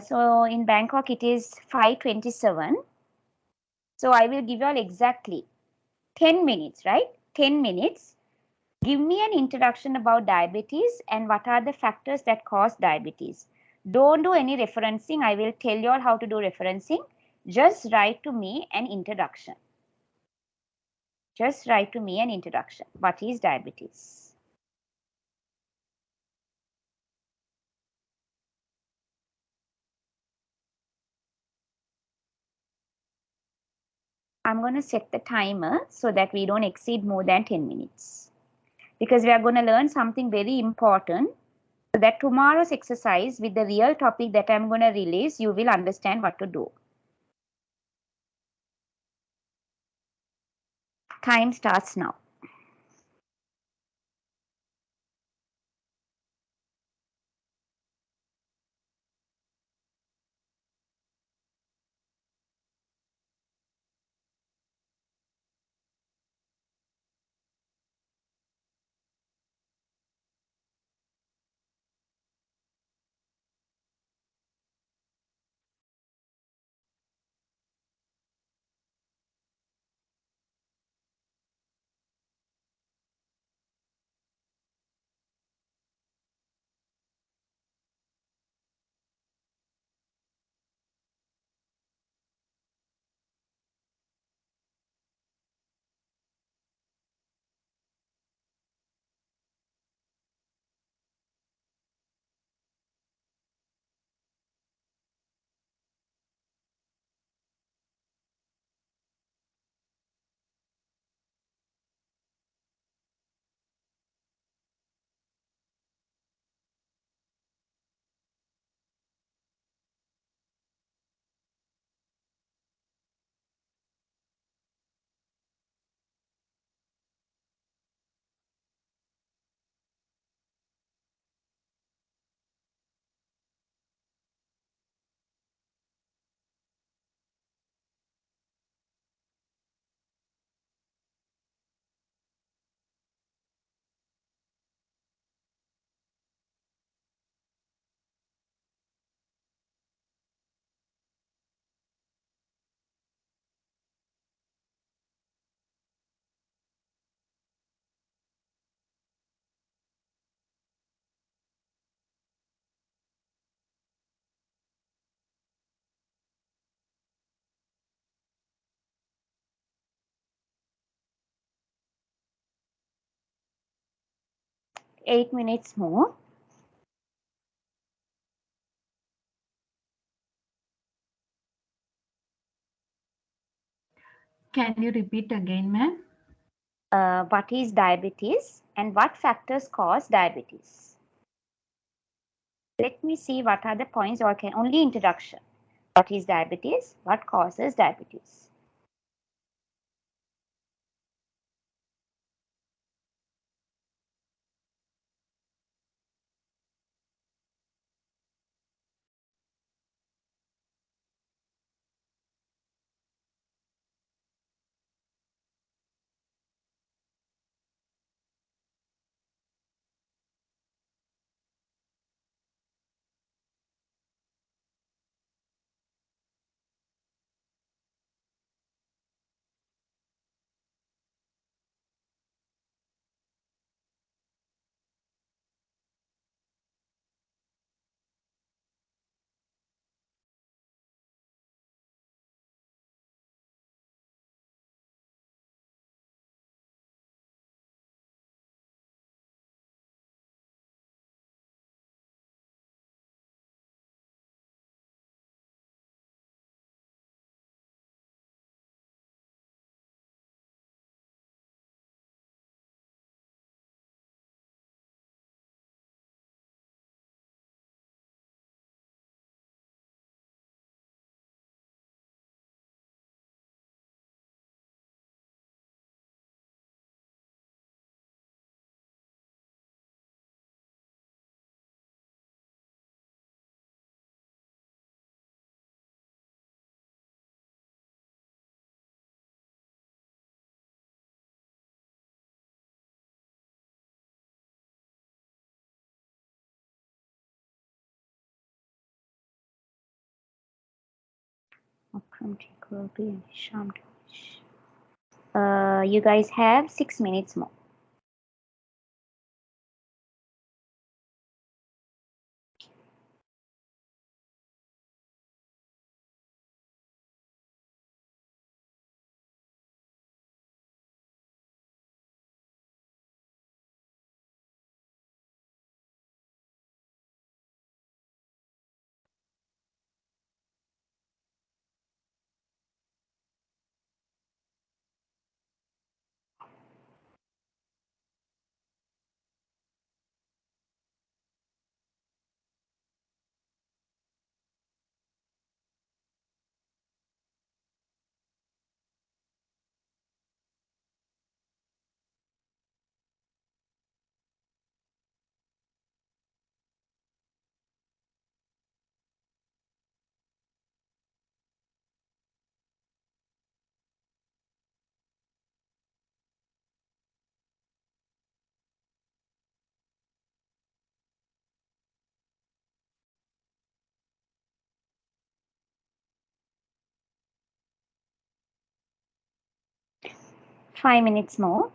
So in Bangkok, it is 5:27. So I will give you all exactly 10 minutes, right? 10 minutes. Give me an introduction about diabetes and what are the factors that cause diabetes. Don't do any referencing. I will tell you all how to do referencing. Just write to me an introduction. Just write to me an introduction. What is diabetes? I'm going to set the timer so that we don't exceed more than 10 minutes. Because we are going to learn something very important so that tomorrow's exercise with the real topic that I'm going to release, you will understand what to do. Time starts now. Eight minutes more. Can you repeat again, ma'am? What is diabetes and what factors cause diabetes? Let me see what are the points or can only introduction. What is diabetes? What causes diabetes? You guys have 6 minutes more. Five minutes more.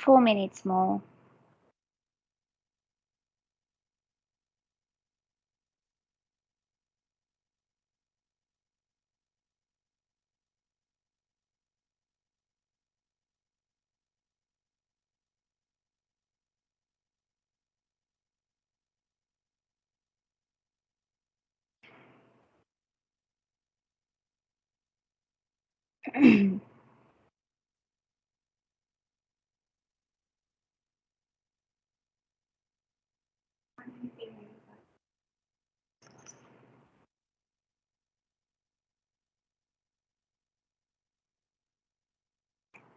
Four minutes more.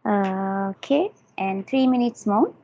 Okay, and 3 minutes more.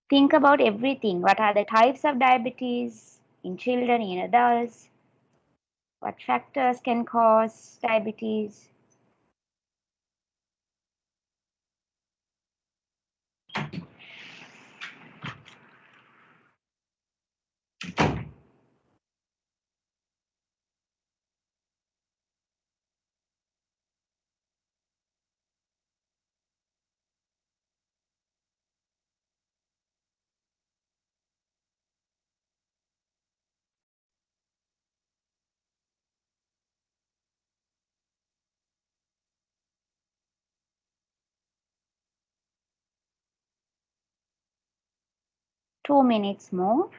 Think about everything. What are the types of diabetes in children, in adults? What factors can cause diabetes? Two minutes more.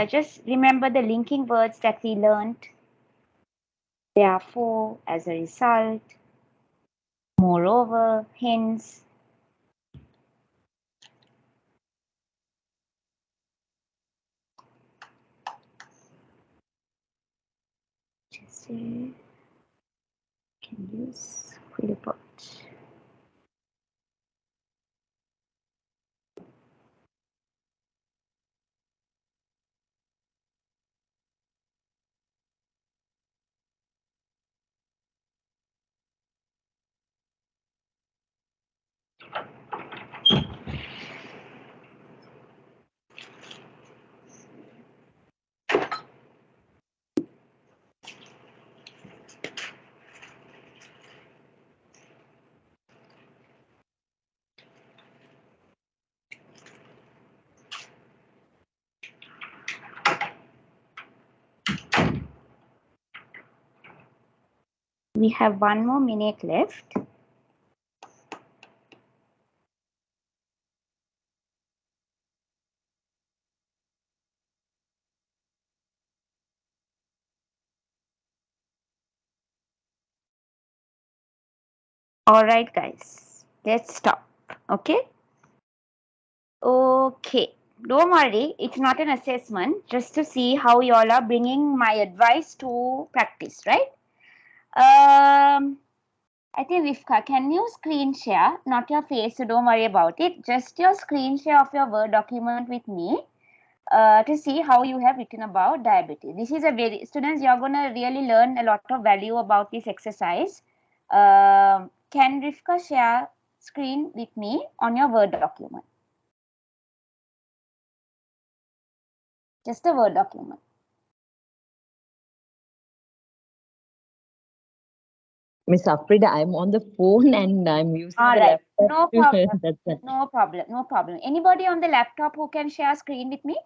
Just remember the linking words that we learned. Therefore, as a result, moreover, hence. Just can use report. We have 1 more minute left. All right, guys, let's stop. Okay. Okay. Don't worry, it's not an assessment, just to see how you all are bringing my advice to practice, right? I think Vifka, can you screen share? Not your face, so don't worry about it. Just your screen share of your Word document with me to see how you have written about diabetes. This is a very, students, you're going to really learn a lot of value about this exercise. Can Rifka share screen with me on your Word document? Just a Word document. Miss Afrida, I'm on the phone and I'm using All the right. laptop. No problem. That's it. No problem. No problem. Anybody on the laptop who can share screen with me?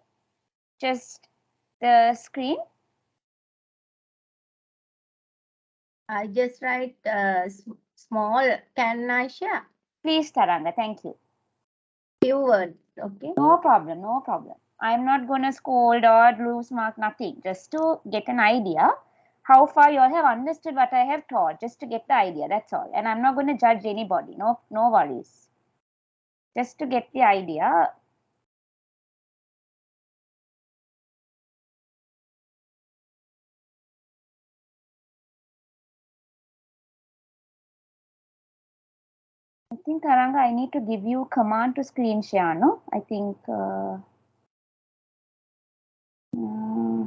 Just the screen. I just write small. Can I share? Please, Taranga. Thank you. Few words, okay? No problem. No problem. I'm not going to scold or lose mark, nothing. Just to get an idea how far you all have understood what I have taught. Just to get the idea. That's all. And I'm not going to judge anybody. No worries. Just to get the idea. I think, Taranga, I need to give you command to screen share, no? I think, how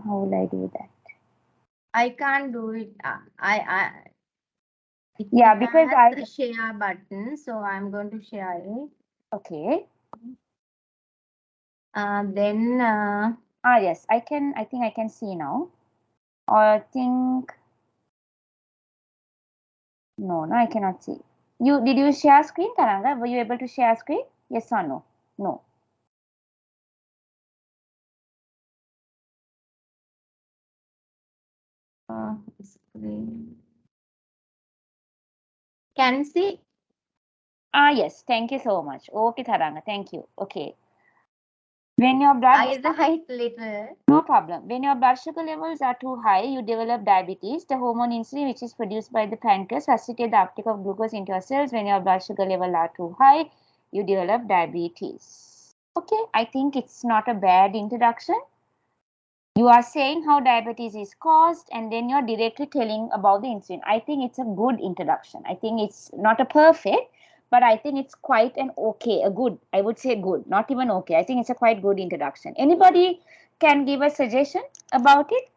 will I do that? I can't do it. It Yeah, because has a share button, so I'm going to share it. Okay. Then. Yes, I think I can see now. Or I think. No, I cannot see. Did you share screen, Taranga? Were you able to share screen? Yes or no? No. Screen. Can see? Yes. Thank you so much. Okay, Taranga. Thank you. Okay. When your blood... I write little. No problem. When your blood sugar levels are too high, you develop diabetes. The hormone insulin, which is produced by the pancreas, facilitates the uptake of glucose into your cells. When your blood sugar levels are too high, you develop diabetes. Okay, I think it's not a bad introduction. You are saying how diabetes is caused, and then you're directly telling about the insulin. I think it's a good introduction. I think it's not a perfect, but I think it's quite an okay, a good, I would say good, not even okay. I think it's a quite good introduction. Anybody can give a suggestion about it?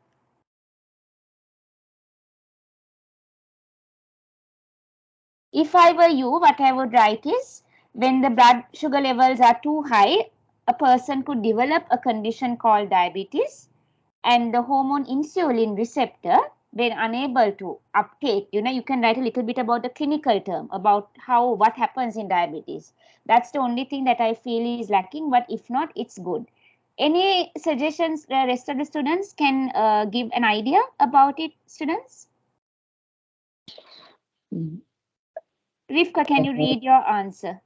If I were you, what I would write is, when the blood sugar levels are too high, a person could develop a condition called diabetes, and the hormone insulin receptor, when unable to uptake, you can write a little bit about the clinical term, about what happens in diabetes. That's the only thing that I feel is lacking, but if not, it's good. Any suggestions the rest of the students can give an idea about it, students? Rifka, can you read your answer?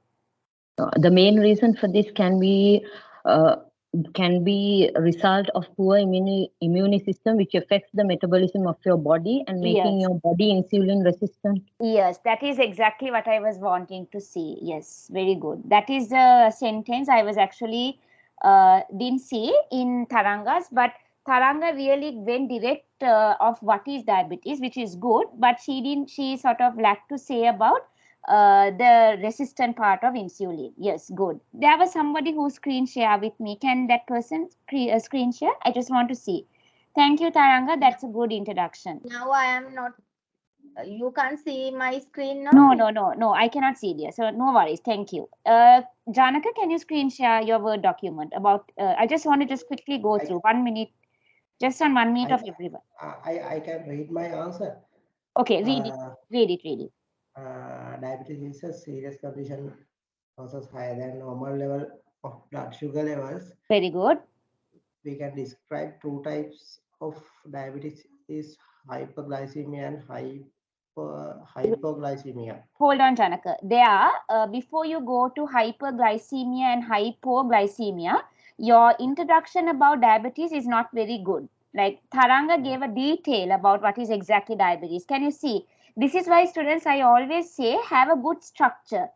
The main reason for this can be a result of poor immune system, which affects the metabolism of your body and making your body insulin resistant. Yes, that is exactly what I was wanting to see. Yes, very good. That is a sentence I was actually didn't see in Taranga's, but Taranga really went direct of what is diabetes, which is good, but she sort of lacked to say about the resistant part of insulin. Yes, good. There was somebody who screen share with me. Can that person screen share? I just want to see. Thank you, Taranga. That's a good introduction. Now I am not, you can't see my screen now? No, I cannot see there. So no worries. Thank you. Janaka, can you screen share your Word document about, I just want to just quickly go through 1 minute, just on 1 minute of everyone. I can read my answer. Okay, read it. Diabetes is a serious condition, causes higher than normal level of blood sugar levels. Very good. We can describe two types of diabetes: is hyperglycemia and hypoglycemia. Hold on, Janaka. There, before you go to hyperglycemia and hypoglycemia, your introduction about diabetes is not very good. Like Taranga gave a detail about what is exactly diabetes. Can you see? This is why students, I always say, have a good structure.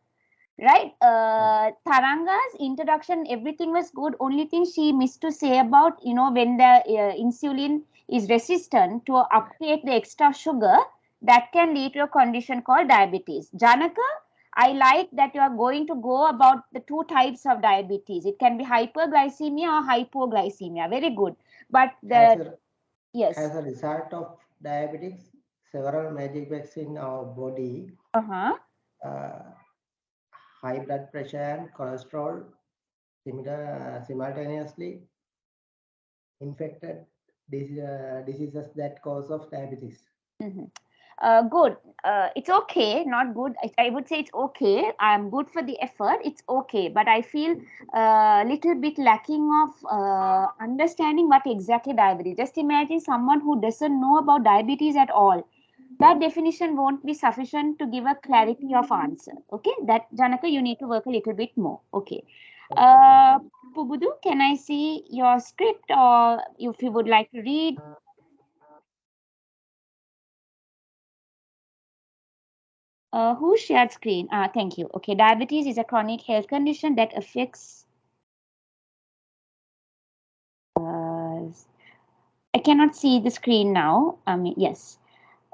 Right? Taranga's introduction, everything was good. Only thing she missed to say about, when the insulin is resistant to uptake the extra sugar, that can lead to a condition called diabetes. Janaka, I like that you are going to go about the two types of diabetes. It can be hyperglycemia or hypoglycemia. Very good. But yes. As a result of diabetics, several major effects in our body. High blood pressure and cholesterol simultaneously infected diseases that cause of diabetes. Good. It's okay, not good. I would say it's okay. I'm good for the effort. It's okay. But I feel a little bit lacking of understanding what exactly diabetes. Just imagine someone who doesn't know about diabetes at all. That definition won't be sufficient to give a clarity of answer. Okay, that Janaka, you need to work a little bit more. Okay. Pubudu, can I see your script, or if you would like to read? Who shared screen? Thank you. Okay, diabetes is a chronic health condition that affects. I cannot see the screen now. Yes.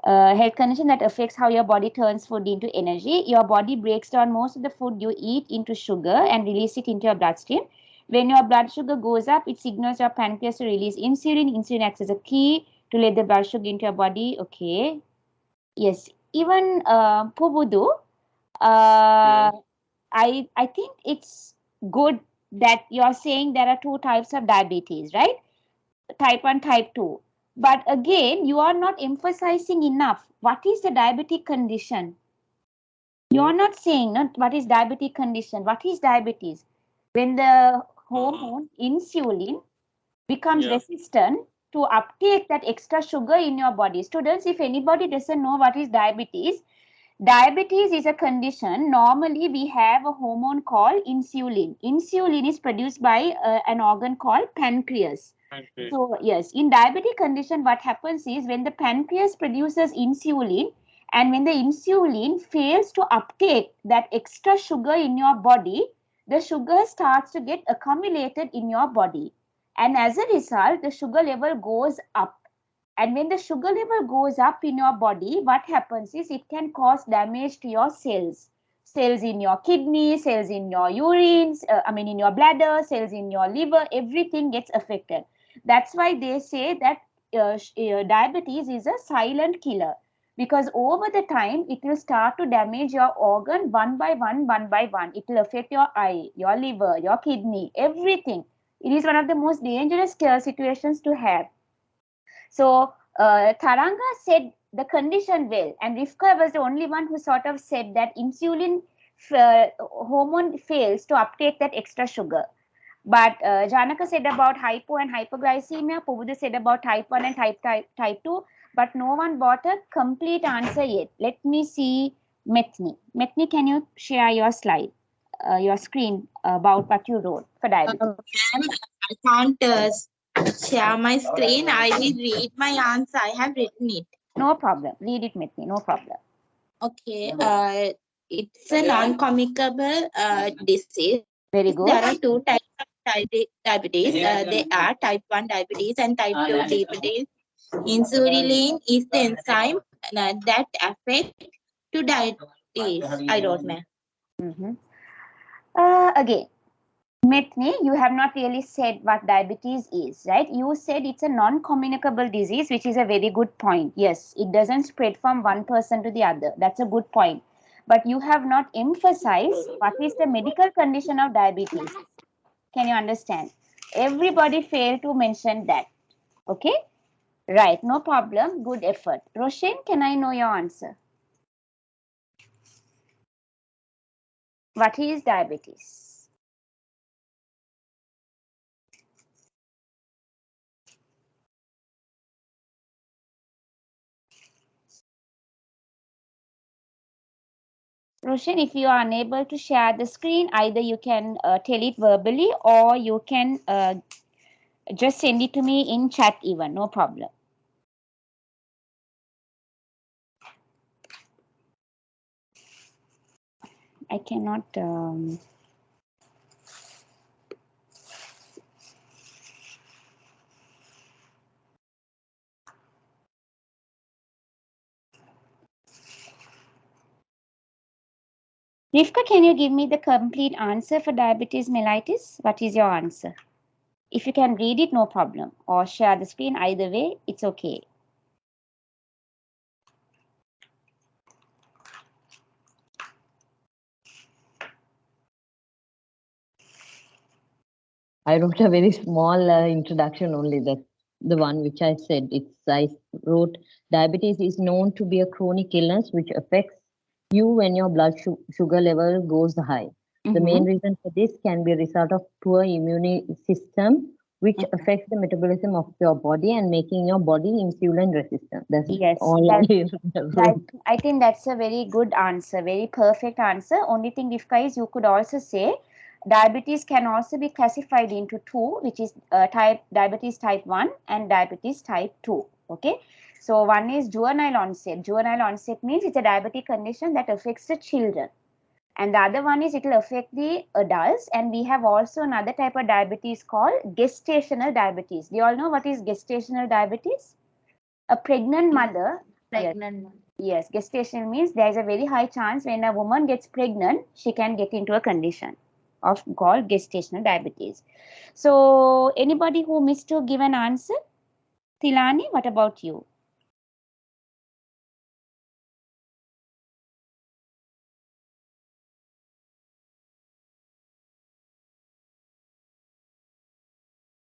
Health condition that affects how your body turns food into energy. Your body breaks down most of the food you eat into sugar and release it into your bloodstream. When your blood sugar goes up, it signals your pancreas to release insulin. Insulin acts as a key to let the blood sugar into your body. Okay. Yes. Even Pubudu, Yes. I think it's good that you're saying there are two types of diabetes, right? Type 1, type 2. But again, you are not emphasizing enough. What is the diabetic condition? You are not saying what is diabetic condition. What is diabetes? When the hormone insulin becomes resistant to uptake that extra sugar in your body. Students, if anybody doesn't know what is diabetes, diabetes is a condition. Normally, we have a hormone called insulin. Insulin is produced by an organ called pancreas. So, yes, in diabetic condition, what happens is when the pancreas produces insulin, and when the insulin fails to uptake that extra sugar in your body, the sugar starts to get accumulated in your body. And as a result, the sugar level goes up. And when the sugar level goes up in your body, what happens is it can cause damage to your cells. Cells in your kidney, cells in your urine, in your bladder, cells in your liver, everything gets affected. That's why they say that diabetes is a silent killer. Because over the time, it will start to damage your organ one by one, one by one. It will affect your eye, your liver, your kidney, everything. It is one of the most dangerous situations to have. So Taranga said the condition well, and Rivka was the only one who sort of said that insulin hormone fails to uptake that extra sugar. But Janaka said about hypo and hypoglycemia, Pubudu said about type 1 and type 2, but no one brought a complete answer yet. Let me see Methni. Methni, can you share your slide, your screen about what you wrote for diabetes? I can't share my screen. I will read my answer. I have written it. No problem. Read it, Methni. No problem. Okay. It's a non-communicable disease. Very good. There are two types of diabetes. They are type 1 diabetes and type 2 diabetes. Insulin is the enzyme that affects to diabetes. I don't know. Again, Metni, you have not really said what diabetes is, right? You said it's a non-communicable disease, which is a very good point. Yes, it doesn't spread from one person to the other. That's a good point. But you have not emphasized what is the medical condition of diabetes. Can you understand? Everybody failed to mention that. Okay? Right, no problem. Good effort. Roshan, can I know your answer? What is diabetes? Roshan, if you are unable to share the screen, either you can tell it verbally or you can just send it to me in chat even, no problem. I cannot. Rivka, can you give me the complete answer for diabetes mellitus? What is your answer? If you can read it, no problem. Or share the screen, either way, it's okay. I wrote a very small introduction only, that the one which I said. I wrote, diabetes is known to be a chronic illness which affects you when your blood sugar level goes high. The main reason for this can be a result of poor immune system, which affects the metabolism of your body and making your body insulin resistant. That's all I wrote. I think that's a very good answer, very perfect answer. Only thing, Rivka, is you could also say diabetes can also be classified into two, which is diabetes type 1 and diabetes type 2. Okay. So one is juvenile onset. Juvenile onset means it's a diabetic condition that affects the children. And the other one is it will affect the adults. And we have also another type of diabetes called gestational diabetes. Do you all know what is gestational diabetes? A pregnant mother. Yes, gestation means there is a very high chance when a woman gets pregnant, she can get into a condition of called gestational diabetes. So anybody who missed to give an answer? Tilani, what about you?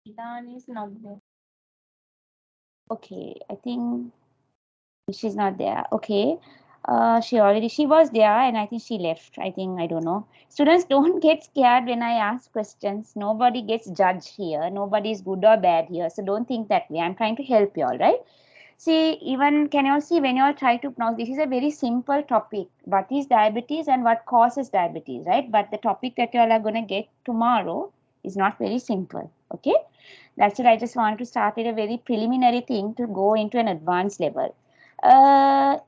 Tilani is not there. Okay, I think she's not there. Okay. She was there and I think she left. I don't know. Students, don't get scared when I ask questions. Nobody gets judged here. Nobody is good or bad here. So don't think that way. I'm trying to help you all, right? See, even can you all see when you all try to pronounce, this is a very simple topic. What is diabetes and what causes diabetes, right? But the topic that you all are going to get tomorrow is not very simple. Okay. That's it. I just want to start with a very preliminary thing to go into an advanced level.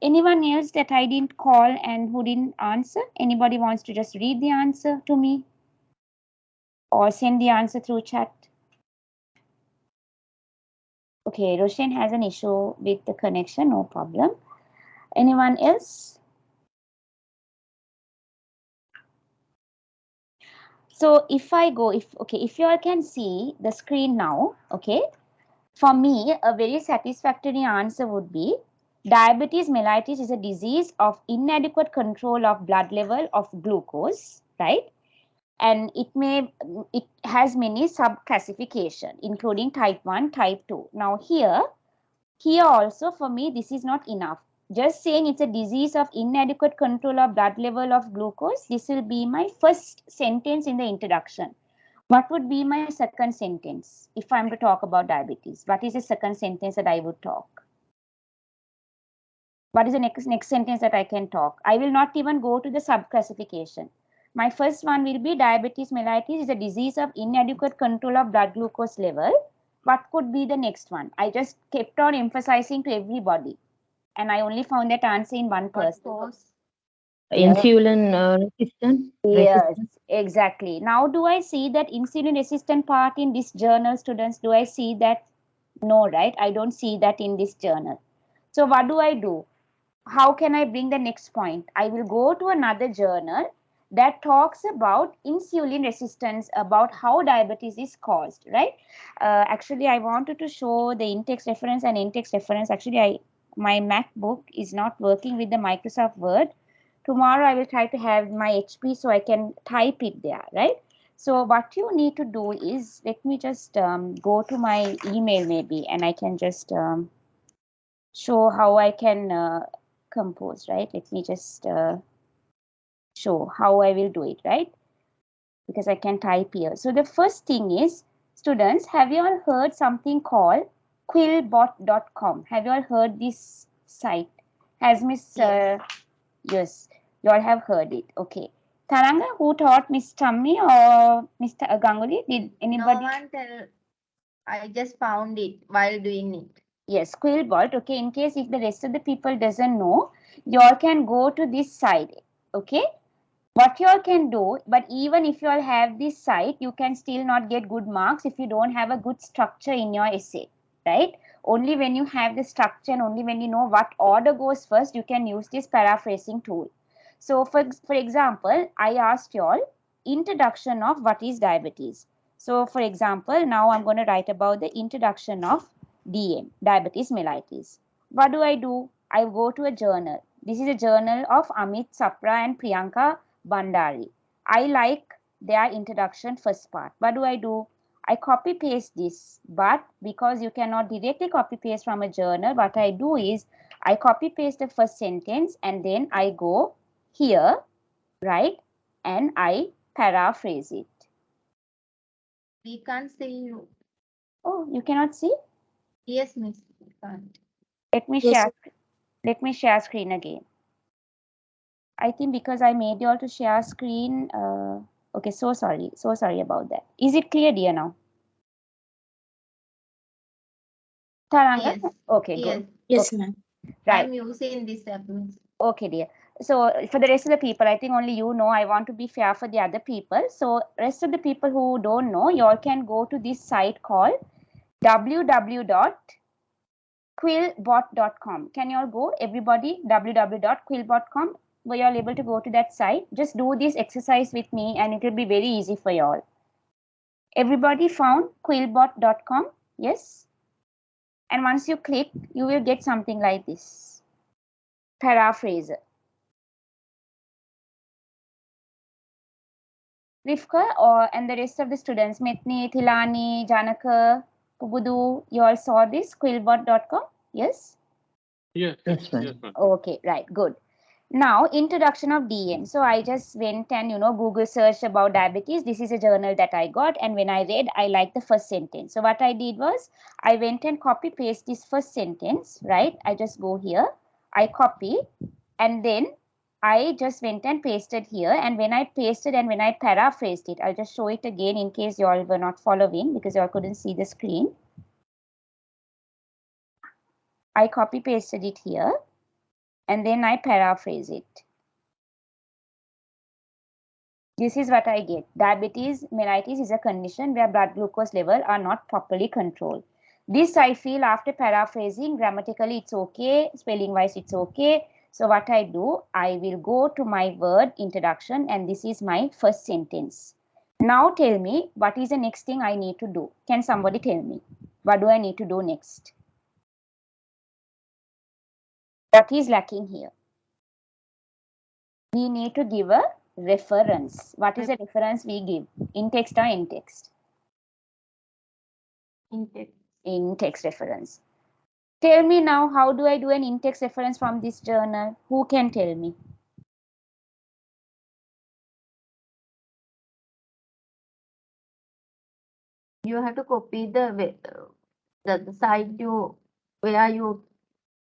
Anyone else that I didn't call and who didn't answer? Anybody wants to just read the answer to me or send the answer through chat? Okay, Roshan has an issue with the connection, no problem. Anyone else? So if I go, if you all can see the screen now, okay, for me, a very satisfactory answer would be diabetes mellitus is a disease of inadequate control of blood level of glucose, right? And it has many sub-classification, including type 1, type 2. Now here also for me, this is not enough. Just saying it's a disease of inadequate control of blood level of glucose, this will be my first sentence in the introduction. What would be my second sentence if I'm to talk about diabetes? What is the second sentence that I would talk? What is the next sentence that I can talk? I will not even go to the sub-classification. My first one will be diabetes mellitus is a disease of inadequate control of blood glucose level. What could be the next one? I just kept on emphasizing to everybody. And I only found that answer in one person. Insulin resistant? Yes, exactly. Now, do I see that insulin resistant part in this journal, students? Do I see that? No, right? I don't see that in this journal. So what do I do? How can I bring the next point? I will go to another journal that talks about insulin resistance, about how diabetes is caused, right? Actually, I wanted to show the in-text reference and in-text reference. Actually, my MacBook is not working with the Microsoft Word. Tomorrow, I will try to have my HP so I can type it there, right? So what you need to do is, let me just go to my email maybe, and I can just show how I can compose, right? Let me just show how I will do it, right? Because I can type here. So the first thing is, students, have you all heard something called quillbot.com? Have you all heard this site? Has Miss, yes, you all have heard it. Okay. Taranga, who taught Miss Tummy or Mr. Ganguly? Did anybody? No one tell. I just found it while doing it. Yes, Quillbot. Okay, in case if the rest of the people doesn't know, you all can go to this site. Okay, what you all can do, but even if you all have this site, you can still not get good marks if you don't have a good structure in your essay, right? Only when you have the structure and only when you know what order goes first, you can use this paraphrasing tool. So for example, I asked you all introduction of what is diabetes. So for example, now I'm going to write about the introduction of DM, diabetes mellitus. What do? I go to a journal. This is a journal of Amit Sapra and Priyanka Bandari. I like their introduction first part. What do? I copy paste this, but because you cannot directly copy paste from a journal, what I do is I copy paste the first sentence and then I go here, right, and I paraphrase it. We can't see you. Oh, you cannot see? Yes, miss. We can't. Let me Yes. share. Let me share screen again. I think because I made you all to share screen. Okay, so sorry about that. Is it clear, dear, now? Taranga? Yes. Okay, Yes. good. Yes, Okay, ma'am. right. I'm using this app, miss. Okay, dear. So for the rest of the people, I think only you know. I want to be fair for the other people. So rest of the people who don't know, you all can go to this site called www.quillbot.com. Can you all go, everybody? www.quillbot.com. Were you all able to go to that site? Just do this exercise with me and it will be very easy for you all. Everybody found quillbot.com? Yes? And once you click, you will get something like this. Paraphraser. Rivka and the rest of the students, Metni, Thilani, Janaka, Pubudu, you all saw this, quillbot.com? Yes? Yes, Yes, ma'am. yes, ma'am. Okay, right, good. Now, introduction of DM. So I just went and, Google searched about diabetes. This is a journal that I got. And when I read, I liked the first sentence. So what I did was, I went and copy paste this first sentence, right? I just go here, I copy, and then I just went and pasted here. And when I pasted and when I paraphrased it, I'll just show it again in case you all were not following because you all couldn't see the screen. I copy pasted it here and then I paraphrase it. This is what I get. Diabetes mellitus is a condition where blood glucose level are not properly controlled. This I feel after paraphrasing, grammatically it's okay, spelling wise it's okay. So what I do, I will go to my word introduction and this is my first sentence. Now tell me what is the next thing I need to do. Can somebody tell me? What do I need to do next? What is lacking here? We need to give a reference. What is the reference we give? In text or in text? In text reference. Tell me now, how do I do an in-text reference from this journal? Who can tell me? You have to copy the site where you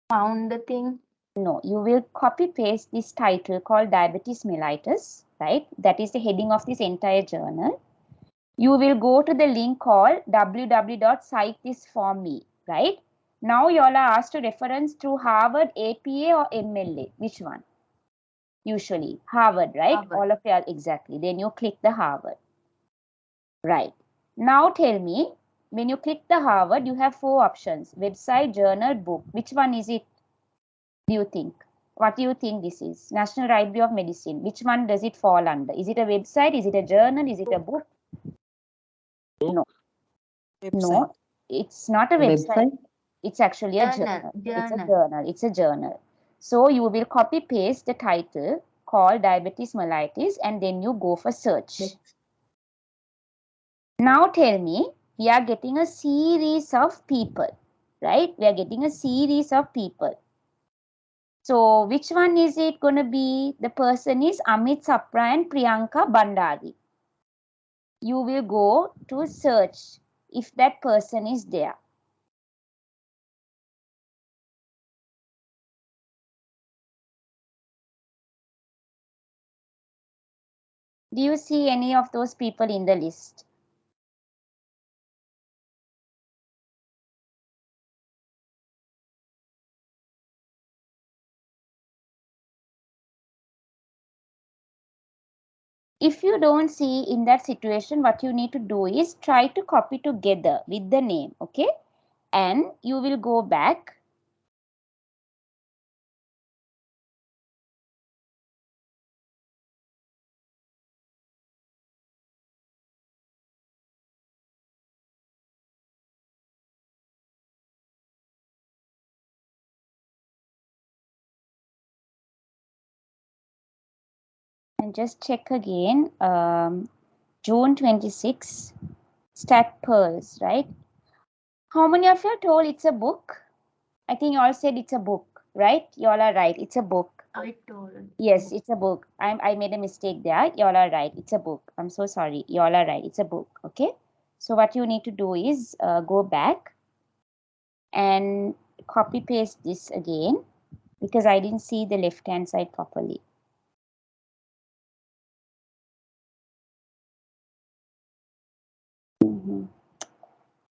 found the thing. No, you will copy paste this title called diabetes mellitus, right? That is the heading of this entire journal. You will go to the link called www.citethisforme, right? Now you all are asked to reference through Harvard, APA or MLA. Which one? Usually Harvard, right? Harvard. All of you are exactly. Then you click the Harvard. Right. Now tell me, when you click the Harvard, you have 4 options: website, journal, book. Which one is it? Do you think? What do you think this is? National Library of Medicine. Which one does it fall under? Is it a website? Is it a journal? Is it a book? No. No, it's not a website. It's actually a journal. It's a journal. It's a journal. So you will copy paste the title called diabetes mellitus and then you go for search. Now tell me, we are getting a series of people, right? We are getting a series of people. So which one is it going to be? The person is Amit Sapra and Priyanka Bandari. You will go to search if that person is there. Do you see any of those people in the list? If you don't see in that situation, what you need to do is try to copy together with the name, okay? And you will go back. And just check again, June 26, Stat Pearls, right? How many of you are told it's a book? I think you all said it's a book, right? You all are right, it's a book. I told. Yes, it's a book. I made a mistake there. You all are right, it's a book. I'm so sorry. You all are right, it's a book, okay? So what you need to do is go back and copy paste this again because I didn't see the left hand side properly.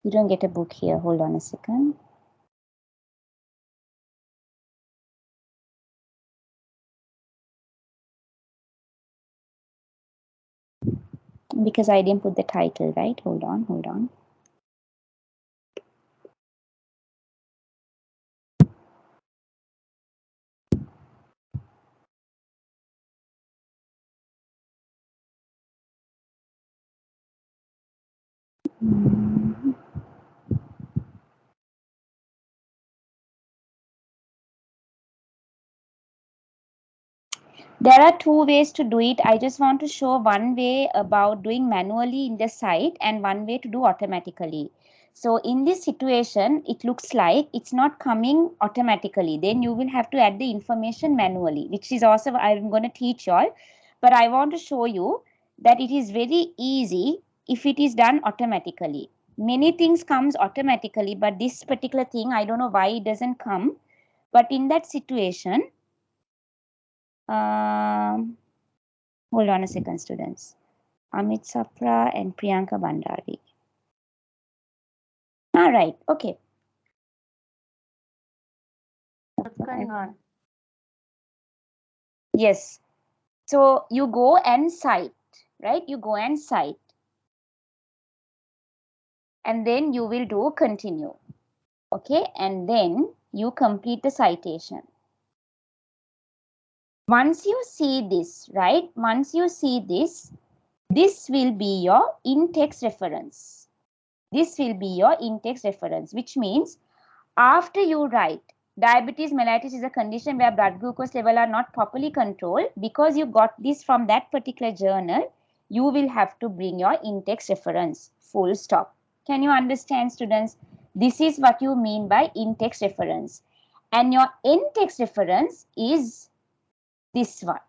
You don't get a book here. Hold on a second. Because I didn't put the title, right? Hold on, hold on. There are 2 ways to do it. I just want to show one way about doing manually in the site and one way to do automatically. So in this situation, it looks like it's not coming automatically. Then you will have to add the information manually, which is also I'm going to teach you all. But I want to show you that it is very easy if it is done automatically. Many things comes automatically, but this particular thing, I don't know why it doesn't come. But in that situation, hold on a second, students. Amit Sapra and Priyanka Bandari. All right, okay. Yes. So you go and cite, right? You go and cite. And then you will do continue. Okay, and then you complete the citation. Once you see this, right? Once you see this, this will be your in-text reference. This will be your in-text reference, which means after you write, diabetes mellitus is a condition where blood glucose level are not properly controlled. Because you got this from that particular journal, you will have to bring your in-text reference, full stop. Can you understand, students? This is what you mean by in-text reference. And your in-text reference is this one.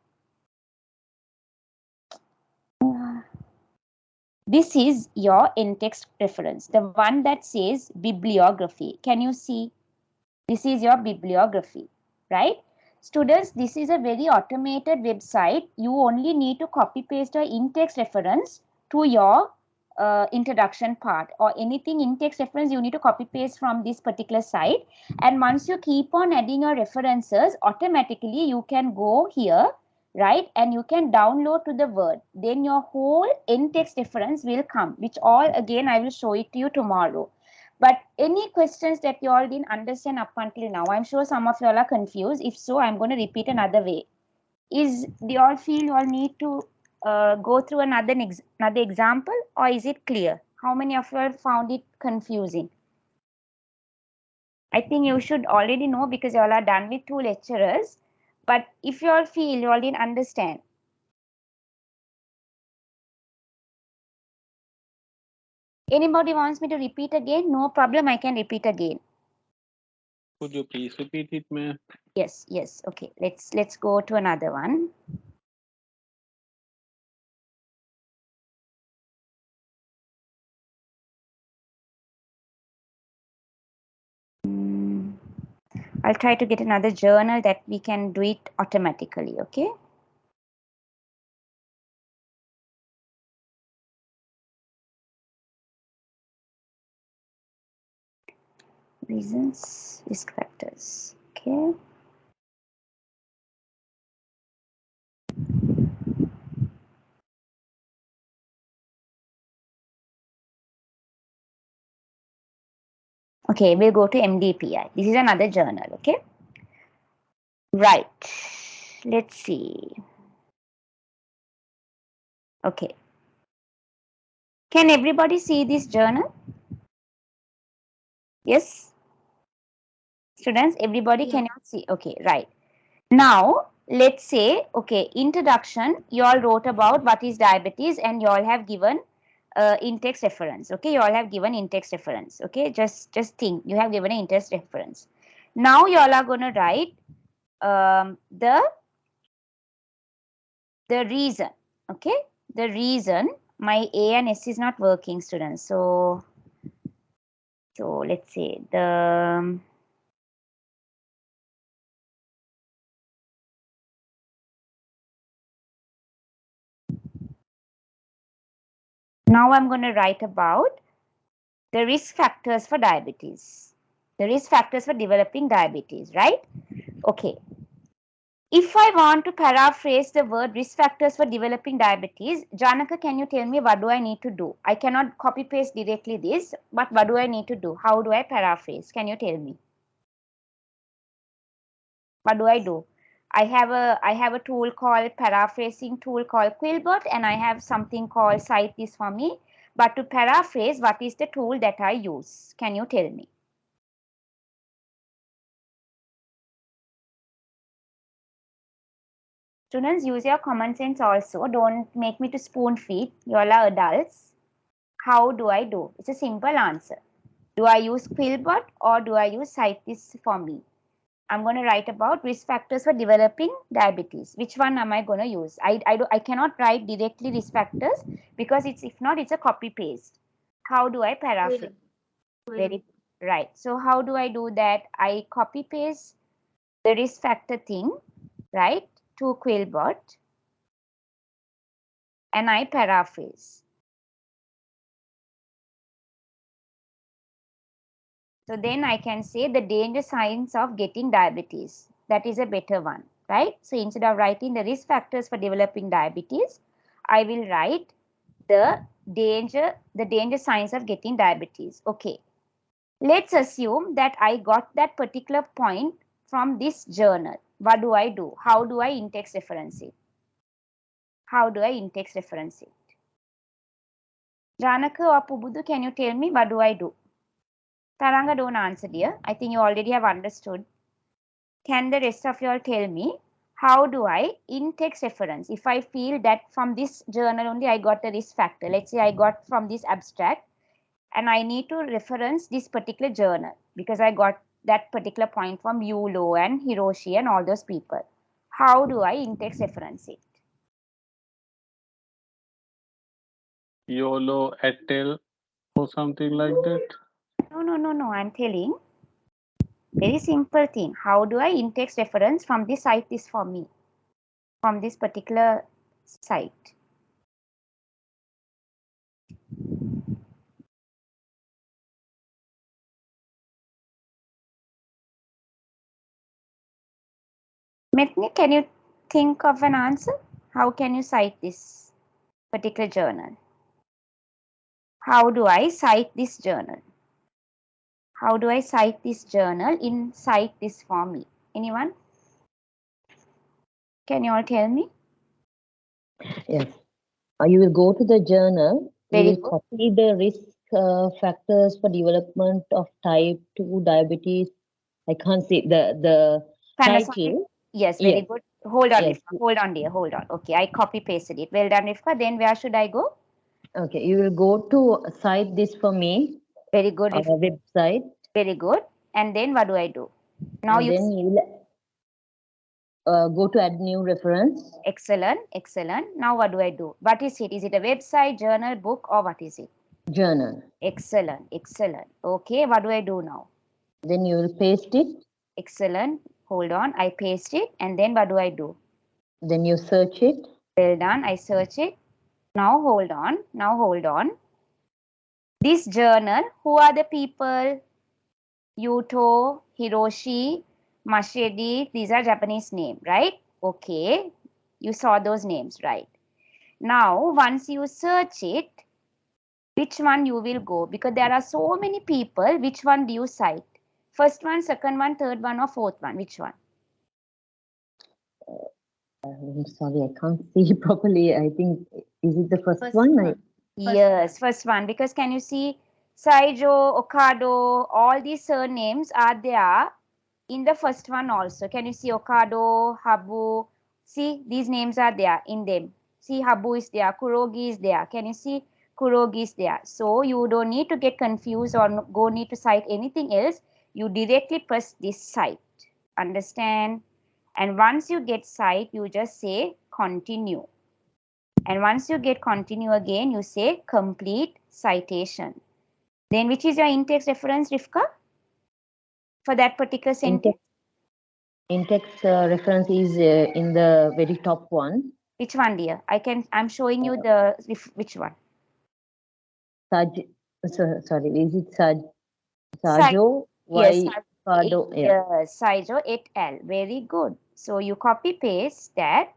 This is your in-text reference, the one that says bibliography. Can you see? This is your bibliography, right? Students, this is a very automated website. You only need to copy paste your in-text reference to your introduction part, or anything in-text reference you need to copy paste from this particular site. And once you keep on adding your references, automatically you can go here right? And you can download to the Word. Then your whole in-text reference will come, which all again I will show it to you tomorrow. But any questions that you all didn't understand up until now, I'm sure some of you all are confused. If so, I'm going to repeat another way. Do you all feel you all need to go through another example, or is it clear? How many of you all found it confusing? I think you should already know because you all are done with 2 lecturers. But if you all feel you all didn't understand, anybody wants me to repeat again? No problem, I can repeat again. Could you please repeat it, ma'am? Yes, yes. Okay, let's go to another one. I'll try to get another journal that we can do it automatically, okay? Reasons, risk factors, okay? Okay, we'll go to MDPI. This is another journal, okay? Right. Let's see. Okay. Can everybody see this journal? Yes? Students, everybody Yeah. can you see? Okay, right. Now, let's say, okay, introduction, you all wrote about what is diabetes and you all have given in-text reference. Okay, you all have given in-text reference. Okay, just think, you have given an in-text reference. Now, you all are going to write the reason. Okay, the reason. My A and S is not working, students. So let's say now I'm going to write about the risk factors for diabetes, the risk factors for developing diabetes, right? Okay. If I want to paraphrase the word risk factors for developing diabetes, Janaka, can you tell me what do I need to do? I cannot copy paste directly this, but what do I need to do? How do I paraphrase? Can you tell me? What do I do? I have a tool called paraphrasing tool called Quillbot, and I have something called Cite This For Me. But to paraphrase, what is the tool that I use? Can you tell me? Students, use your common sense also. Don't make me to spoon feed. You all are adults. How do I do? It's a simple answer. Do I use Quillbot or do I use Cite This For Me? I'm going to write about risk factors for developing diabetes. Which one am I going to use? I cannot write directly risk factors because if not, it's a copy paste. How do I paraphrase? Very right. So how do I do that? I copy paste the risk factor thing, right, to Quillbot, and I paraphrase. So then I can say the danger signs of getting diabetes. That is a better one, right? So instead of writing the risk factors for developing diabetes, I will write the danger signs of getting diabetes. Okay. Let's assume that I got that particular point from this journal. What do I do? How do I in-text reference it? How do I in-text reference it? Janaka or Pubudu, can you tell me what do I do? Taranga, don't answer, dear. I think you already have understood. Can the rest of you all tell me how do I in-text reference? If I feel that from this journal only I got the risk factor, let's say I got from this abstract and I need to reference this particular journal because I got that particular point from Yulo and Hiroshi and all those people. How do I in-text reference it? YOLO et al. Or something like that? No. I'm telling very simple thing. How do I in-text reference from this Cite This For Me? From this particular site. Metni, can you think of an answer? How can you cite this particular journal? How do I cite this journal? How do I cite this journal in cite this for me? Anyone? Can you all tell me? Yes. You will go to the journal. You Very will good. copy the risk factors for development of type 2 diabetes. I can't see the Panasonic. title. Yes, very Yes. good. Hold on, Yes. Rifka. Hold on, dear. Hold on. Okay, I copy pasted it. Well done, Rifka. Then where should I go? Okay, you will go to cite this for me. Very good, Our Rifka. website. Very good. And then what do I do? Now And you then you will go to add new reference. excellent, excellent. Now what do I do? What is it? Is it a website, journal, book, or what is it? Journal. Excellent, excellent. Okay, what do I do now? Then you will paste it. Excellent. Hold on, I paste it, and then what do I do? Then you search it. Well done, I search it. Now hold on, now hold on. This journal, who are the people? Yuto, Hiroshi, Mashedi, these are Japanese names, right? Okay, you saw those names, right? Now, once you search it, which one you will go? Because there are so many people, which one do you cite? First one, second one, third one, or fourth one? Which one? I'm sorry, I can't see properly. I think, is it the first one? Yes, first one. Because can you see Saijo, Okado, all these surnames are there in the first one also. Can you see Okado, Habu? See, these names are there in them. See, Habu is there, Kurogi is there. Can you see Kurogi is there? So you don't need to get confused or go need to cite anything else. You directly press this cite. Understand? And once you get cite, you just say continue. And once you get continue again, you say complete citation. Then which is your in-text reference, Rifka? For that particular sentence? In-text reference is in the very top one. Which one, dear? I'm showing you the, which one? Sorry, is it Sai- Sajo? Yes, Kado? Yeah. Saijo et al. Very good. So you copy paste that.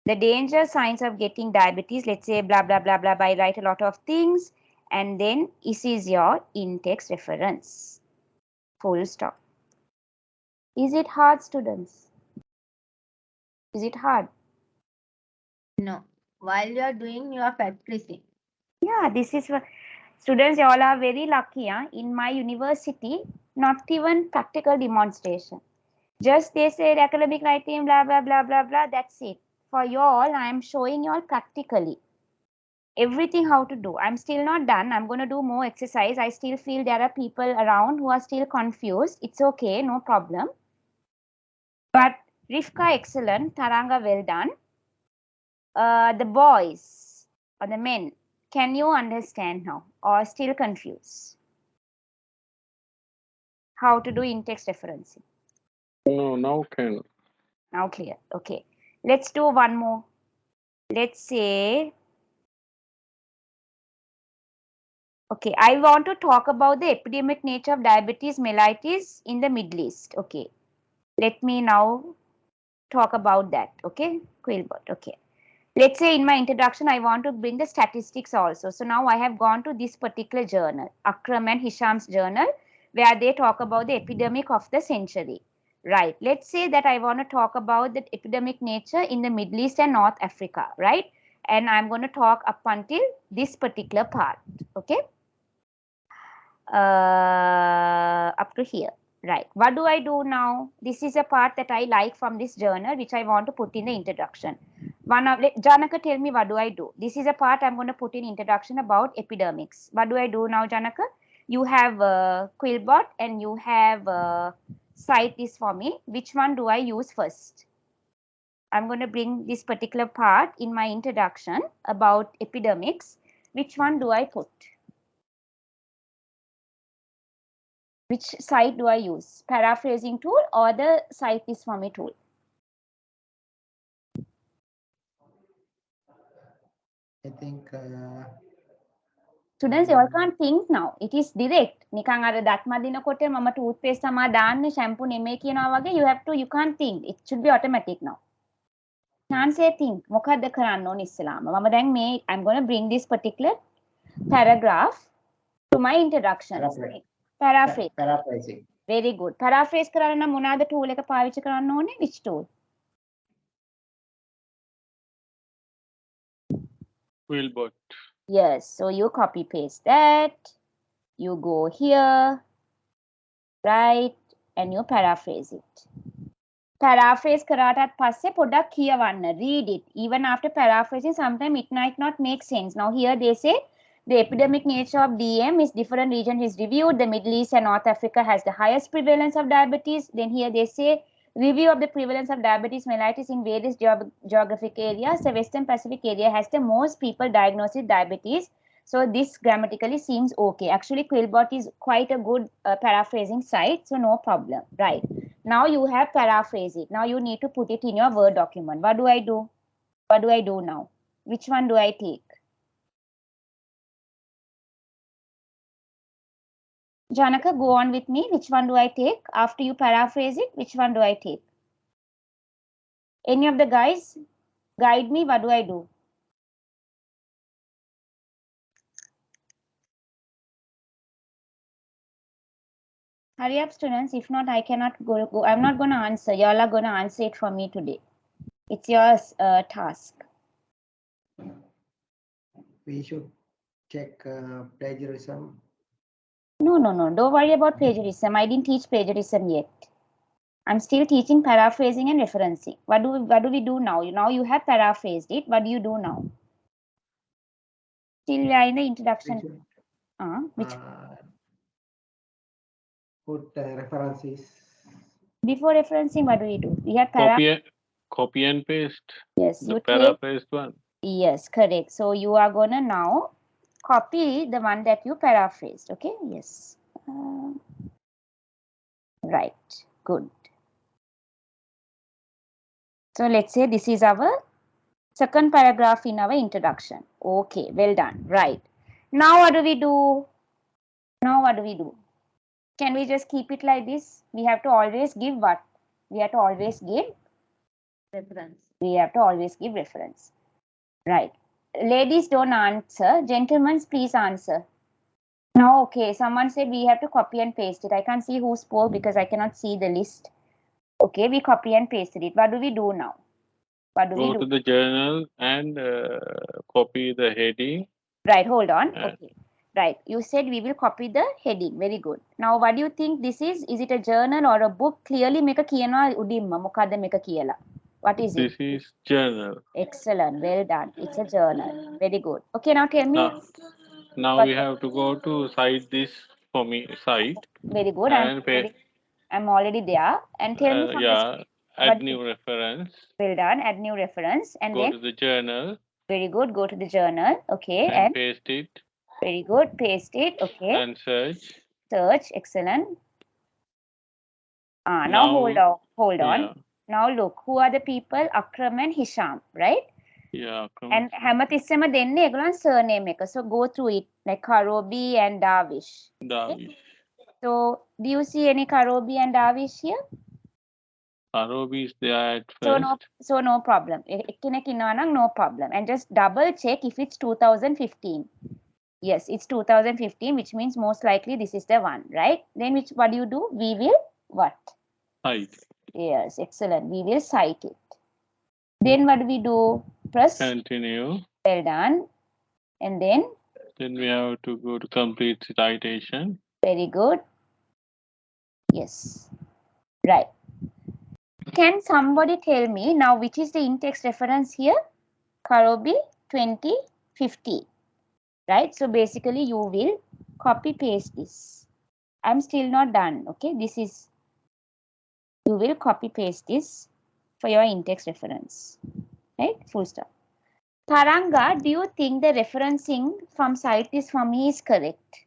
The danger signs of getting diabetes, let's say blah, blah, blah, blah, I write a lot of things. And then this is your in-text reference. Full stop. Is it hard, students? Is it hard? No. While you are doing, you are practicing. Yeah, this is what students, you all are very lucky. Huh? In my university, not even practical demonstration. Just they said academic writing, blah, blah, blah, blah, blah. That's it. For you all, I am showing you all practically everything how to do. I'm still not done. I'm going to do more exercise. I still feel there are people around who are still confused. It's okay, no problem. But Rifka, excellent. Taranga, well done. The boys or the men, can you understand now or still confused? How to do in-text referencing? No, now can. Now clear. Okay. Let's do one more. Let's say, okay, I want to talk about the epidemic nature of diabetes mellitus in the Middle East. Okay. Let me now talk about that. Okay. Quillbot. Okay. Let's say in my introduction, I want to bring the statistics also. So now I have gone to this particular journal, Akram and Hisham's journal, where they talk about the epidemic of the century. Right. Let's say that I want to talk about the epidemic nature in the Middle East and North Africa. Right. And I'm going to talk up until this particular part. Okay. Up to here. Right. What do I do now? This is a part that I like from this journal, which I want to put in the introduction. Janaka, tell me, what do I do? This is a part I'm going to put in introduction about epidemics. What do I do now, Janaka? You have Quillbot and you have cite this for me. Which one do I use first? I'm going to bring this particular part in my introduction about epidemics. Which one do I put? Which site do I use? Paraphrasing tool or the cite this for me tool? I think Students, you all can't think now. It is direct. නිකන් අර දත් මදිනකොට මම toothpaste තමා දාන්නේ shampoo නෙමෙයි කියනවා වගේ you can't think. It should be automatic now. Chance think මොකද්ද කරන්න ඕන ඉස්සලාම. මම දැන් මේ I'm going to bring this particular paragraph to my introduction. Paraphrase. Paraphrasing. Very good. Paraphrase කරන්න නම් මොනවාද tool එක පාවිච්චි කරන්න ඕනේ? Which tool? Quillbot. Yes. So you copy paste that. You go here, right, and you paraphrase it. Paraphrase කරාටත් පස්සේ පොඩ්ඩක් කියවන්න. Read it. Even after paraphrasing, sometimes it might not make sense. Now here they say the epidemic nature of DM is different region is reviewed. The Middle East and North Africa has the highest prevalence of diabetes. Then here they say review of the prevalence of diabetes mellitus in various geographic areas. The Western Pacific area has the most people diagnosed with diabetes. So this grammatically seems okay. Actually, Quillbot is quite a good paraphrasing site, so no problem. Right. Now you have paraphrase it. Now you need to put it in your Word document. What do I do? What do I do now? Which one do I take? Janaka, go on with me. Which one do I take? After you paraphrase it, which one do I take? Any of the guys guide me. What do I do? Hurry up, students. If not, I cannot go. I'm not going to answer. Y'all are going to answer it for me today. It's your task. We should check plagiarism. No. Don't worry about plagiarism. I didn't teach plagiarism yet. I'm still teaching paraphrasing and referencing. What do we do now? Now you have paraphrased it. What do you do now? Still we are in the introduction. Which put references. Before referencing, what do we do? We have Copy and paste. Yes, the you paraphrased one. Yes, correct. So you are gonna now copy the one that you paraphrased. Okay. Yes. Right. Good. So let's say this is our second paragraph in our introduction. Okay. Well done. Right. Now what do we do? Can we just keep it like this? We have to always give what? We have to always give Reference. We have to always give reference. Right. Ladies don't answer. Gentlemen, please answer. Now, okay, someone said we have to copy and paste it. I can't see who spoke because I cannot see the list. Okay, we copy and pasted it. What do we do now? What do we do? Go to the journal and copy the heading. Right, hold on. Okay. Right, you said we will copy the heading. Very good. Now, what do you think this is? Is it a journal or a book? Clearly, meka kiyana udimma mokada meka kiyala. What is it? This is journal. Excellent. Well done. It's a journal. Very good. Okay, now tell me. Now we have to go to site site. Very good. And I'm already there. And tell me. Add new reference. Well done. Add new reference. And go then to the journal. Very good. Go to the journal. Okay. And paste it. Very good. Paste it. Okay. And search. Search. Excellent. Now hold on. Yeah. Now look. Who are the people? Akram and Hisham, right? Yeah. And හැමතිස්සෙම දෙන්නේ ඒගොල්ලන් surname එක. So go through it like Karobi and Darwish. Darwish. So do you see any Karobi and Darwish here? Karobi is there at first. So no problem. එක්කෙනෙක් ඉන්නවා නම් no problem. And just double check if it's 2015. Yes, it's 2015, which means most likely this is the one, right? Then what do you do? We will what? Cite. Yes, excellent. We will cite it. Then what do we do? Press. Continue. Well done. And then? Then we have to go to complete citation. Very good. Yes. Right. Can somebody tell me now which is the in-text reference here? Karobi 2050. Right? So basically you will copy paste this. I'm still not done. Okay. You will copy paste this for your in-text reference. Right? Full stop. Taranga, do you think the referencing from site is for me is correct?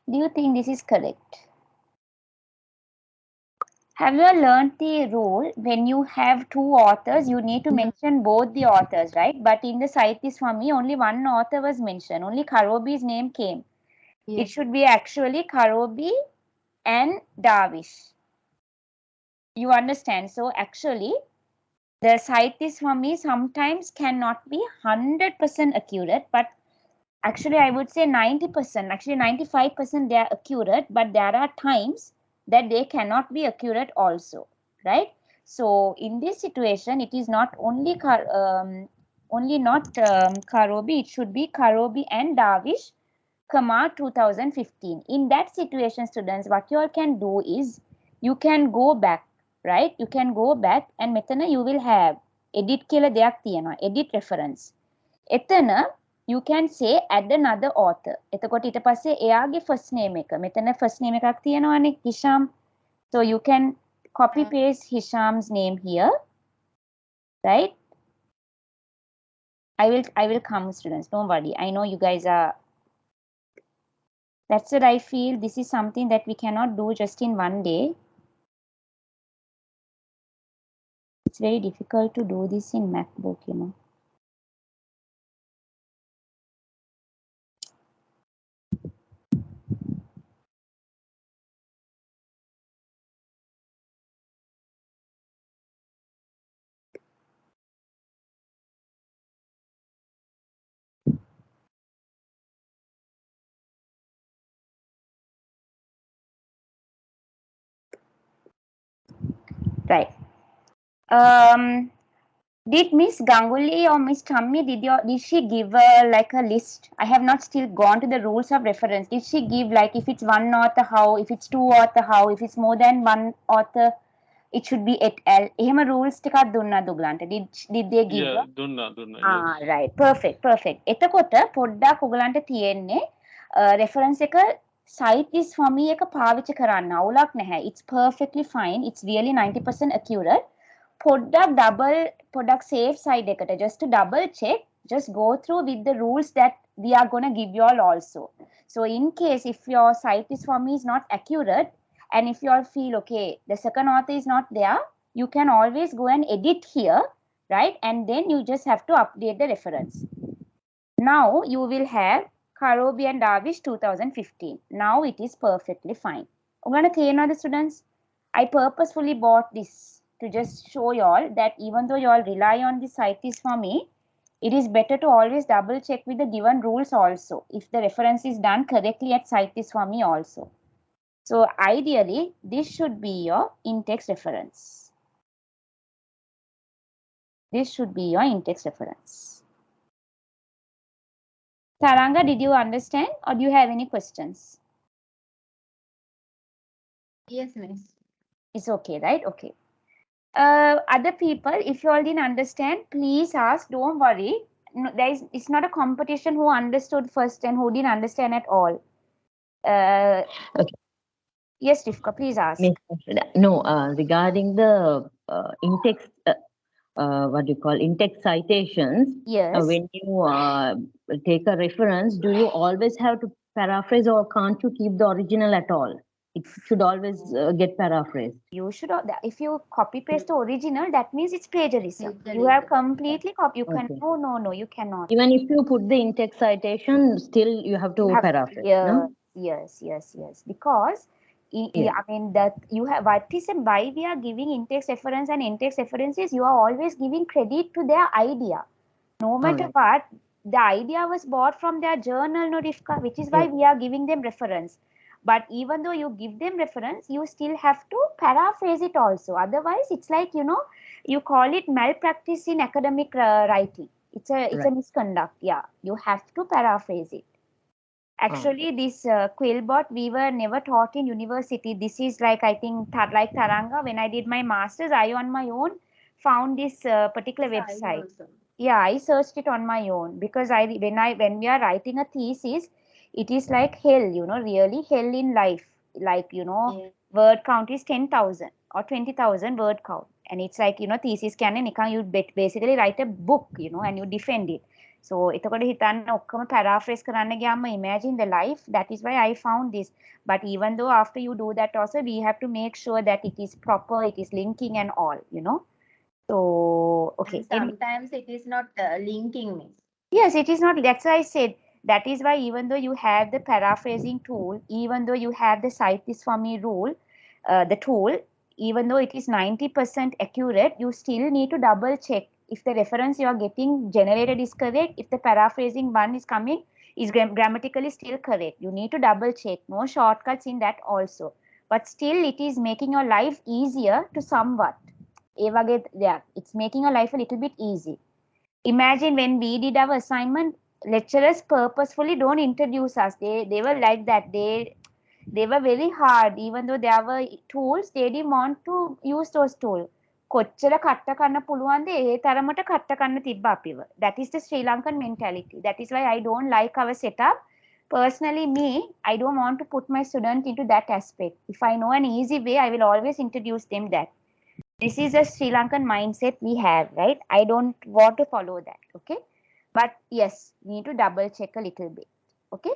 Do you think this is correct? Have you learned the rule when you have two authors, you need to mention both the authors, right? But in the site is for me, only one author was mentioned. Only Karobi's name came. Yes. It should be actually Karobi and Darvish. You understand? So actually, the scientist for me sometimes cannot be 100% accurate, but actually I would say 90%, actually 95% they are accurate, but there are times that they cannot be accurate also, right? So in this situation, it is not only Karobi, it should be Karobi and Darvish, 2015. In that situation, students, what you all can do is you can go back, right? You can go back and metana you will have edit කියලා දෙයක් තියෙනවා, edit reference. එතන you can say add another author. එතකොට ඊට පස්සේ එයාගේ first name එක. මෙතන first name එකක් තියෙනවානේ, Hisham. So you can copy paste Hisham's name here, right? I will come, students. Don't worry. I know you guys are. That's what I feel. This is something that we cannot do just in one day. It's very difficult to do this in MacBook, you know. Right. Did Miss Ganguly or Miss Tammy, did she give like a list? I have not still gone to the rules of reference. Did she give like if it's one author how, if it's two author how, if it's more than one author it should be et al. එහෙම rules ටිකක් දුන්නාද ඔයගලන්ට? Did they give? Yeah, දුන්නා. Yes. Right. Perfect. එතකොට පොඩ්ඩක් ඔයගලන්ට තියෙන්නේ reference එක site is for me එක පාවිච්චි කරන්න අවුලක් නැහැ. It's perfectly fine. It's really 90% accurate. පොඩ්ඩක් safe side එකට just to double check, just go through with the rules that we are going to give you all also. So in case if your site is for me is not accurate, and if you all feel okay, the second author is not there, you can always go and edit here, right? And then you just have to update the reference. Now you will have Karobi and Darvish 2015. Now it is perfectly fine. The students, I purposefully bought this to just show you all that even though you all rely on the site is for me, it is better to always double check with the given rules also if the reference is done correctly at site is for me also. So ideally, this should be your in-text reference. This should be your in-text reference. Taranga, did you understand or do you have any questions? Yes, miss. It's okay, right? Okay. Other people, if you all didn't understand, please ask. Don't worry. No, it's not a competition who understood first and who didn't understand at all. Okay. Yes, Rifka, please ask. No, regarding the in-text, what do you call in-text citations? Yes. When you take a reference, do you always have to paraphrase or can't you keep the original at all? It should always get paraphrased. You should, if you copy paste the original, that means it's plagiarism. You have completely copied. You can, no, you cannot. Even if you put the in-text citation, still you have to paraphrase. No? Yes. Because I mean that you have what is why we are giving in-text reference and in-text references, you are always giving credit to their idea. No matter what, the idea was bought from their journal, no, Rifka, which is why we are giving them reference. But even though you give them reference, you still have to paraphrase it also. Otherwise, it's like, you call it malpractice in academic writing. It's a misconduct. Yeah, you have to paraphrase it. Actually, this Quillbot, we were never taught in university. This is like, I think, like Taranga, when I did my master's, I on my own found this particular website. Yeah, I searched it on my own because when we are writing a thesis, it is like hell, really hell in life. Like, word count is 10,000 or 20,000 word count. And it's like, thesis you basically write a book, and you defend it. So, paraphrase imagine the life. That is why I found this. But even though after you do that also, we have to make sure that it is proper, it is linking and all, So, okay. And sometimes it is not linking, miss. Yes, it is not. That's why I said That is why even though you have the paraphrasing tool, even though you have the cite this for me rule, the tool, even though it is 90% accurate, you still need to double check if the reference you are getting generated is correct, if the paraphrasing one is coming is grammatically still correct. You need to double check. No shortcuts in that also. But still it is making your life easier to somewhat. It's making your life a little bit easy. Imagine when we did our assignment, lecturers purposefully don't introduce us. They were like that. They were very hard. Even though there were tools, they didn't want to use those tools. කොච්චර කට්ට කන්න පුළුවන්ද ඒ තරමට කට්ට කන්න තිබ්බ අපිව. That is the Sri Lankan mentality. That is why I don't like our setup. Personally, me, I don't want to put my student into that aspect. If I know an easy way, I will always introduce them that. This is a Sri Lankan mindset we have, right? I don't want to follow that, okay? But yes, we need to double check a little bit, okay?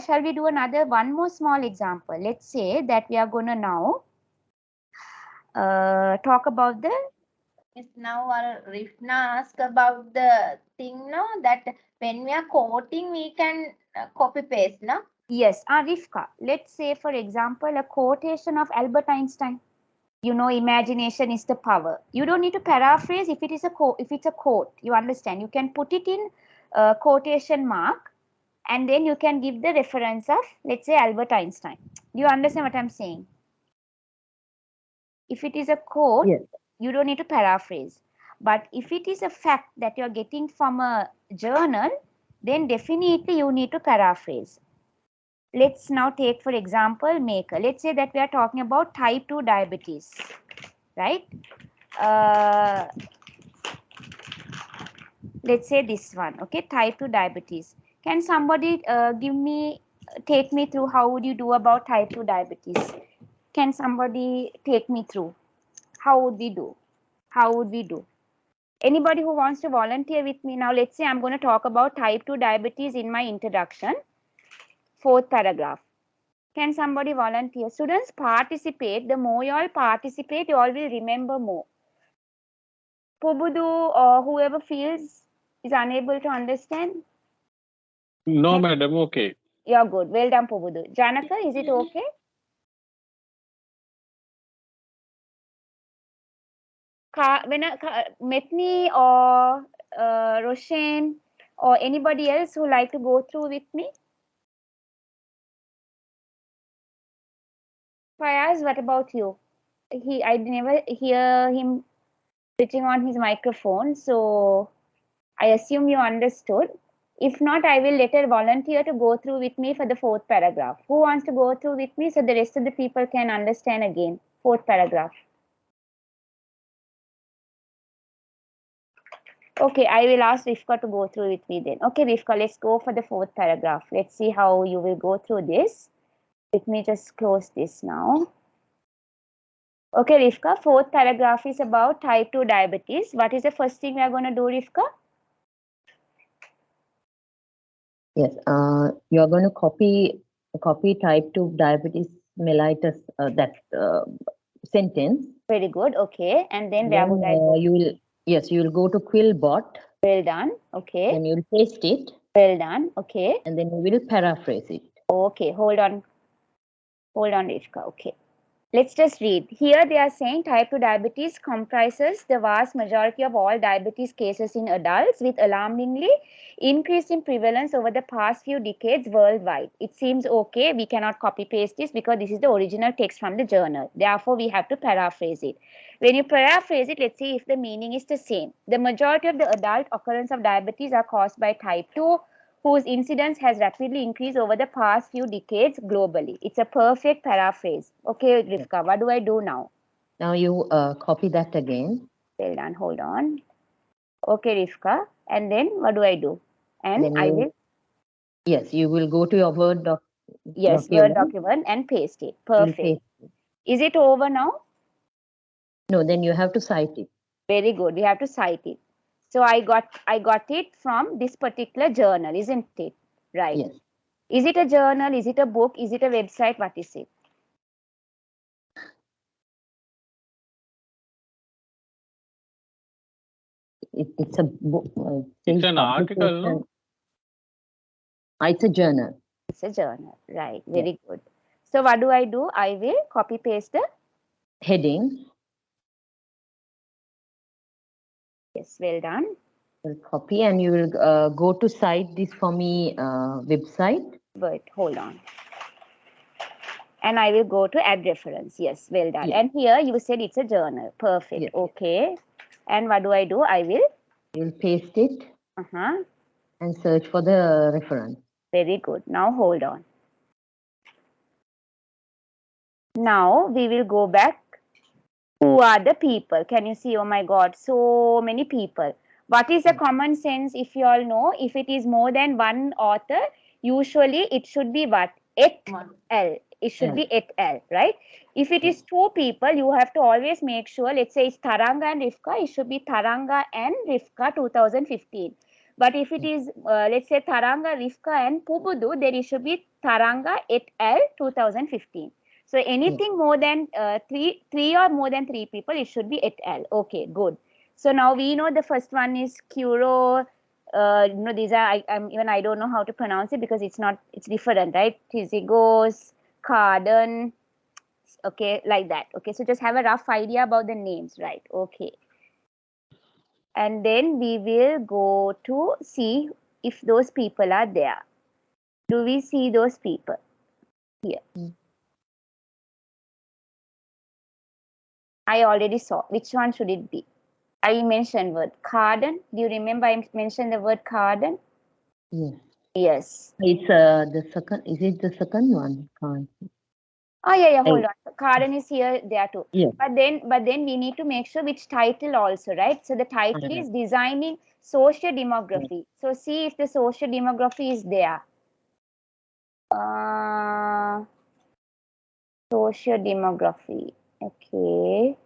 Shall we do one more small example? Let's say that we are going to now talk about the... Yes, now Rifna asked about the thing, no, that when we are quoting, we can copy paste, no? Yes, Rifka, let's say, for example, a quotation of Albert Einstein. You know, imagination is the power. You don't need to paraphrase if it is if it's a quote. You understand? You can put it in quotation mark, and then you can give the reference of, let's say, Albert Einstein. Do you understand what I'm saying? If it is a quote, Yes. you don't need to paraphrase. But if it is a fact that you're getting from a journal, then definitely you need to paraphrase. Let's now take, for example, maker. Let's say that we are talking about type 2 diabetes, right? Let's say this one, okay? Type 2 diabetes. Can somebody take me through how would you do about type 2 diabetes? Can somebody take me through? How would we do? How would we do? Anybody who wants to volunteer with me now? Let's say I'm going to talk about type 2 diabetes in my introduction, 4th paragraph. Can somebody volunteer? Students, participate. The more you all participate, you all will remember more. Pubudu or whoever feels is unable to understand? No, madam, okay. You're good. Well done, Pubudu. Janaka, is it okay? Metni or Roshan or anybody else who like to go through with me? Fayaz, what about you? I never hear him switching on his microphone, so I assume you understood. If not, I will let a volunteer to go through with me for the 4th paragraph. Who wants to go through with me so the rest of the people can understand again? 4th paragraph. Okay, I will ask Rifka to go through with me then. Okay, Rifka, let's go for the 4th paragraph. Let's see how you will go through this. Let me just close this now. Okay, Rifka, 4th paragraph is about type 2 diabetes. What is the first thing we are going to do, Rifka? Yes, you're going to copy type 2 diabetes mellitus, that sentence. Very good. Okay, and then where would I go? You will go to Quillbot. Well done. Okay. Then you will paste it. Well done. Okay. And then you will paraphrase it. Okay, hold on, Rishka. Okay. Let's just read. Here they are saying type 2 diabetes comprises the vast majority of all diabetes cases in adults, with alarmingly increase in prevalence over the past few decades worldwide. It seems okay. We cannot copy paste this because this is the original text from the journal. Therefore, we have to paraphrase it. When you paraphrase it, let's see if the meaning is the same. The majority of the adult occurrence of diabetes are caused by type 2, whose incidence has rapidly increased over the past few decades globally. It's a perfect paraphrase. Okay, Rivka, what do I do now? Now you copy that again. Well done, hold on. Okay, Rivka, and then what do I do? And then I will... Yes, you will go to your Word document. Yes, Word document and paste it. Perfect. Is it over now? No, then you have to cite it. Very good. We have to cite it. So I got it from this particular journal, isn't it? Right. Yes. Is it a journal? Is it a book? Is it a website? What is it? It's a book. It's an article, no? It's a journal. It's a journal, right? Very good. So what do? I will copy paste the Heading. yes, well done. Will copy and you will go to Cite This For Me website. But hold on. And I will go to add reference. Yes, well done. Yes. And here you said it's a journal. Perfect. Yes. Okay. And what do? I will You will paste it uh-huh. and search for the reference. Very good. Now hold on. Now we will go back. Who are the people? Can you see? Oh my God, so many people. What is the common sense if you all know? If it is more than one author, usually it should be what? Et al. It should be et al, right? If it is two people, you have to always make sure, let's say it's Taranga and Rifka, it should be Taranga and Rifka 2015. But if it is, let's say Taranga, Rifka and Pubudu, then it should be Taranga et al. 2015. So anything more than three or more than three people, it should be et al. Okay, good. So now we know the first one is Curo. These are even I don't know how to pronounce it because it's different, right? Tizigos, Carden. Okay, like that. Okay, so just have a rough idea about the names, right? Okay. And then we will go to see if those people are there. Do we see those people here? I already saw. Which one should it be? I mentioned word Carden. Do you remember I mentioned the word Carden? Yes. Yes. It's the second. Is it the second one? Can't. Oh yeah. Hold on. Carden is here there too. Yeah. But then we need to make sure which title also, right? So the title is designing social demography. So see if the social demography is there. Social demography. Okay.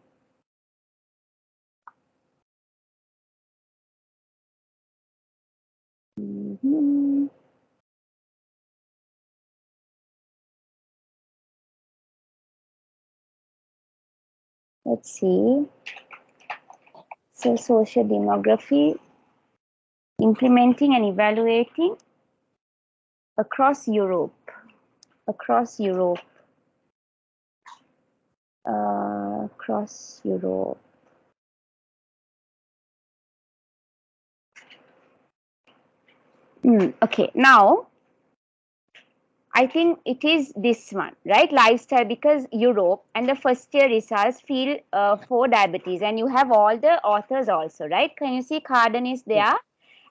Let's see. So social demography, implementing and evaluating across Europe. Across Europe. Okay, now I think it is this one, right? Lifestyle, because Europe and the first year results feel for diabetes, and you have all the authors also, right? Can you see Carden is there?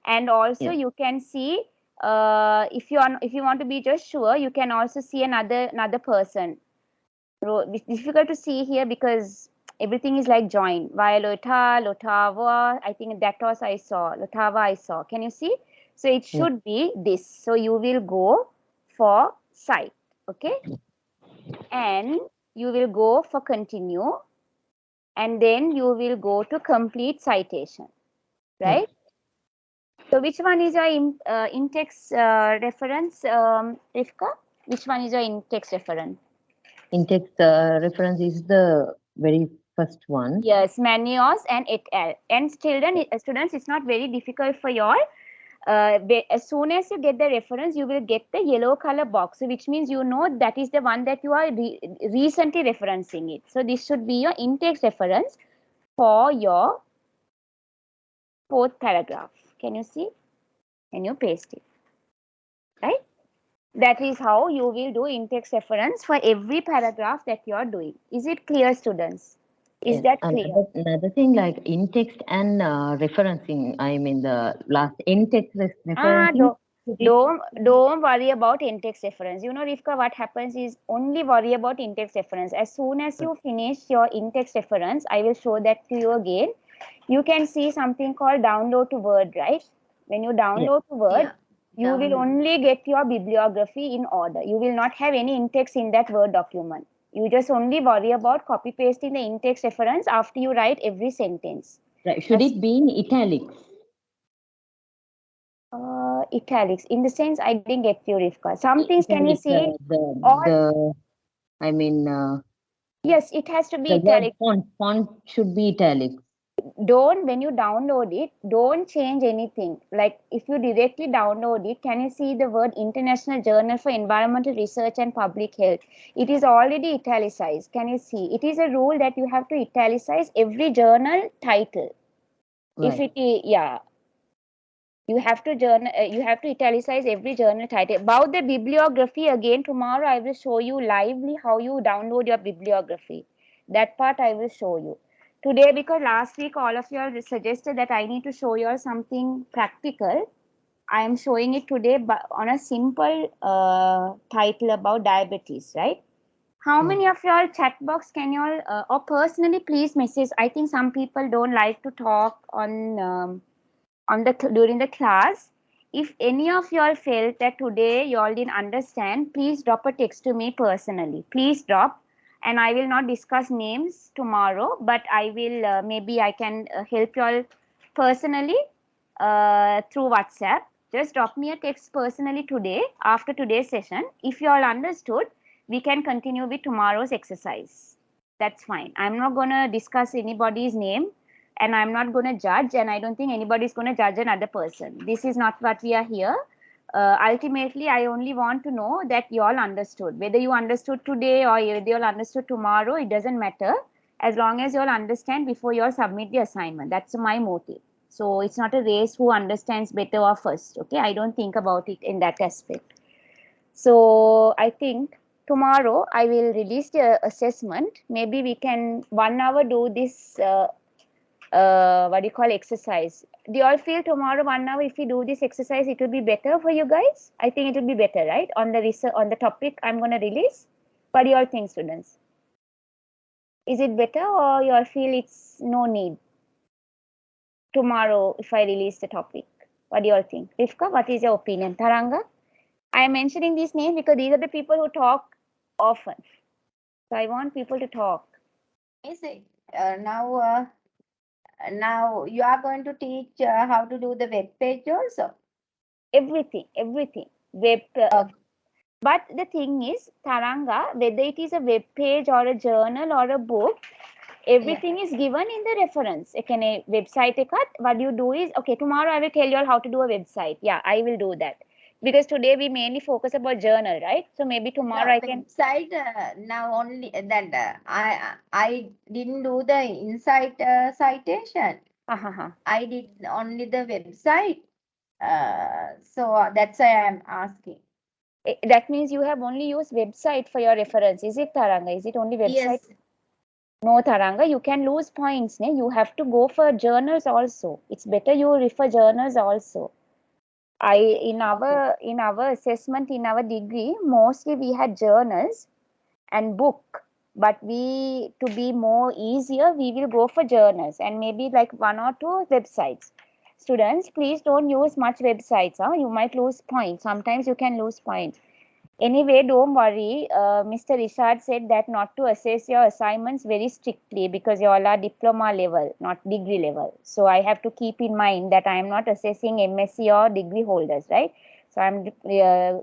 And also you can see if you want to be just sure, you can also see another person. It's difficult to see here because everything is like joined. Violeta, Lotava, I think that was I saw. Lotava I saw. Can you see? So it should be this. So you will go for cite, okay? And you will go for continue. And then you will go to complete citation, right? So which one is your in-text reference, Rifka? Which one is your in-text reference? In-text reference is the very first one. Yes, Manios and et al. And students, it's not very difficult for you all. As soon as you get the reference, you will get the yellow color box, which means you know that is the one that you are recently referencing it. So this should be your in-text reference for your fourth paragraph. Can you see? Can you paste it? Right? That is how you will do in-text reference for every paragraph that you are doing. Is it clear, students? Is that clear? Another thing like in-text and referencing, I mean the last in-text referencing. Don't worry about in-text reference. You know, Rifka, what happens is only worry about in-text reference. As soon as you finish your in-text reference, I will show that to you again. You can see something called download to Word, right? When you download to Word, you will only get your bibliography in order. You will not have any in-text in that Word document. You just only worry about copy pasting the in-text reference after you write every sentence. Right. Should it be in italics? Italics. In the sense, I didn't get you, Rifka. Some things can you see? I mean. Yes, it has to be the italic. Word font should be italics. when you download it, don't change anything. Like if you directly download it, can you see the word International Journal for Environmental Research and Public Health? It is already italicized. Can you see? It is a rule that you have to italicize every journal title. If it is, yeah, you have to italicize every journal title. About the bibliography, again tomorrow I will show you lively how you download your bibliography. That part I will show you today, because last week all of you all suggested that I need to show you all something practical. I am showing it today but on a simple title about diabetes, right? How many of y'all chat box can you all or personally please message? I think some people don't like to talk on during the class. If any of y'all felt that today y'all didn't understand, please drop a text to me personally. Please drop, and I will not discuss names tomorrow, but I will maybe I can help y'all personally through WhatsApp. Just drop me a text personally today after today's session. If you all understood, we can continue with tomorrow's exercise. That's fine. I'm not going to discuss anybody's name, and I'm not going to judge, and I don't think anybody is going to judge another person. This is not what we are here. Ultimately, I only want to know that you all understood. Whether you understood today or whether you all understood tomorrow, it doesn't matter. As long as you all understand before you all submit the assignment. That's my motive. So it's not a race who understands better or first. Okay, I don't think about it in that aspect. So I think tomorrow I will release the assessment. Maybe we can 1 hour do this what do you call exercise. Do you all feel tomorrow 1 hour if we do this exercise it will be better for you guys? I think it will be better, right? On the research, on the topic I'm going to release. What do you all think, students? Is it better, or you all feel it's no need tomorrow if I release the topic? What do you all think? Rivka, what is your opinion? Taranga? I am mentioning these names because these are the people who talk often. So I want people to talk. Now you are going to teach how to do the web page also. Everything. Web. But the thing is, Taranga, whether it is a web page or a journal or a book, everything is given in the reference. A website, what you do is, okay, tomorrow I will tell you all how to do a website. Yeah, I will do that. Because today we mainly focus about journal, right? So maybe tomorrow I can. Website now only that I didn't do the inside citation. I did only the website. So that's why I am asking. That means you have only used website for your reference. Is it, Taranga? Is it only website? Yes. No, Taranga, you can lose points. Ne? You have to go for journals also. It's better you refer journals also. In our assessment in our degree, mostly we had journals and book. But to be more easier, we will go for journals and maybe like 1 or 2 websites. Students, please don't use much websites. You might lose points. Sometimes you can lose points. Anyway, don't worry. Mr. Richard said that not to assess your assignments very strictly because you all are diploma level, not degree level. So I have to keep in mind that I am not assessing MSc or degree holders, right? So I'm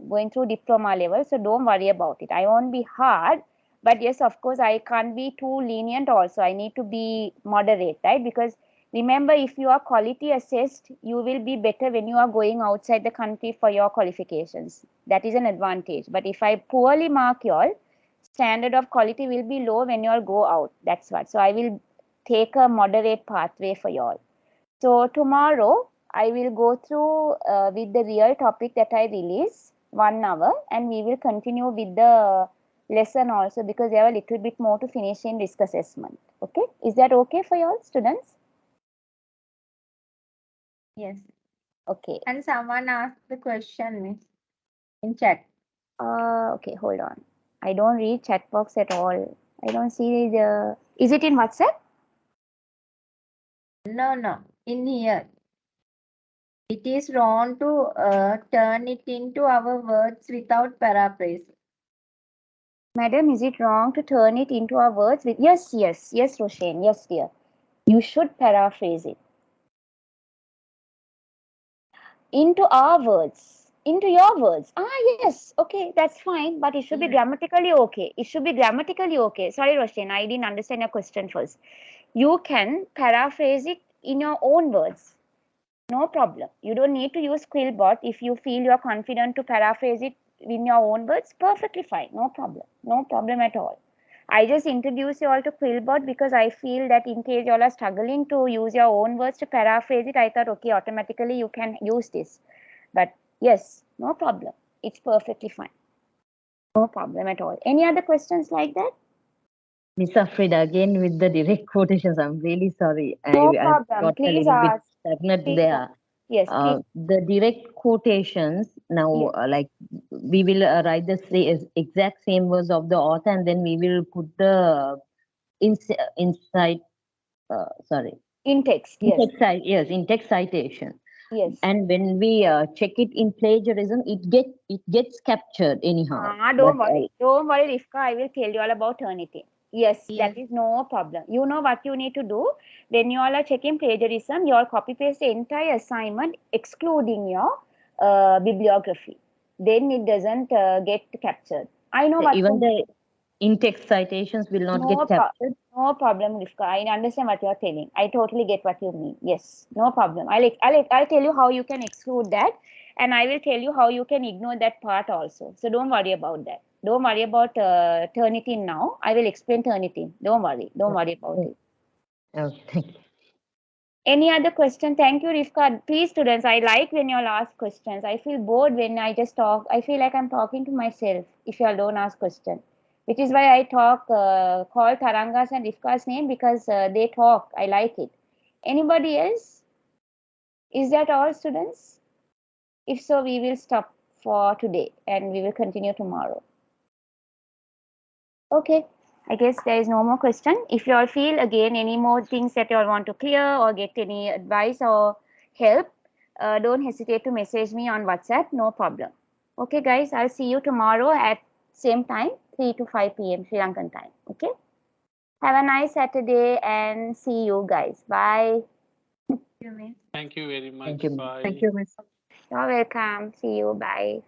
going through diploma level. So don't worry about it. I won't be hard. But yes, of course, I can't be too lenient also. I need to be moderate, right? Because remember, if you are quality assessed, you will be better when you are going outside the country for your qualifications. That is an advantage. But if I poorly mark you all, standard of quality will be low when you all go out. That's what. So I will take a moderate pathway for you all. So tomorrow, I will go through with the real topic that I release 1 hour, and we will continue with the lesson also because there are a little bit more to finish in risk assessment. Okay, is that okay for you all, students? Yes. Okay. And someone asked the question in chat. Okay, hold on. I don't read chat box at all. I don't see the. Is it in WhatsApp? No, in here. It is wrong to turn it into our words without paraphrase. Madam, is it wrong to turn it into our words with? Yes, Roshan. Yes, dear. You should paraphrase it. Into our words. Into your words. Yes. Okay, that's fine. But it should be grammatically okay. It should be grammatically okay. Sorry, Roshan. I didn't understand your question first. You can paraphrase it in your own words. No problem. You don't need to use Quillbot. If you feel you're confident to paraphrase it in your own words, perfectly fine. No problem. No problem at all. I just introduce you all to Quillbot because I feel that in case you all are struggling to use your own words to paraphrase it, I thought, okay, automatically you can use this. But yes, no problem. It's perfectly fine. No problem at all. Any other questions like that? Miss Afrida, again with the direct quotations, I'm really sorry. No I problem. got a Please little bit ask. stagnant Please there. ask. Yes, please. The direct quotations, now, Yes. like, we will write the exact same words of the author, and then we will put the inside, sorry. In text, In yes. text, yes, in text citation. Yes. And when we check it in plagiarism, it gets captured anyhow. Don't worry. Don't worry, Rifka. I will tell you all about Turnitin. Yes, that is no problem. You know what you need to do. When you all are checking plagiarism, you all copy paste the entire assignment, excluding your bibliography. Then it doesn't get captured. I know what even you the mean. in-text citations will not get captured. No problem, Rifka. I understand what you are telling. I totally get what you mean. Yes, no problem. I'll tell you how you can exclude that, and I will tell you how you can ignore that part also. So don't worry about that. Don't worry about Turnitin now. I will explain Turnitin. Don't worry. Don't worry about it. Okay, thank you. Any other question? Thank you, Rifka. Please, students, I like when you all ask questions. I feel bored when I just talk. I feel like I'm talking to myself if you all don't ask questions. Which is why I call Taranga's and Rifka's name because they talk. I like it. Anybody else? Is that all, students? If so, we will stop for today and we will continue tomorrow. Okay. I guess there is no more question. If you all feel again any more things that you all want to clear or get any advice or help, don't hesitate to message me on WhatsApp. No problem. Okay, guys. I'll see you tomorrow at same time, 3 to 5 p.m. Sri Lankan time. Okay. Have a nice Saturday and see you guys. Bye. Thank you very much. Thank you. Bye. Thank you, Miss. You're welcome. See you. Bye.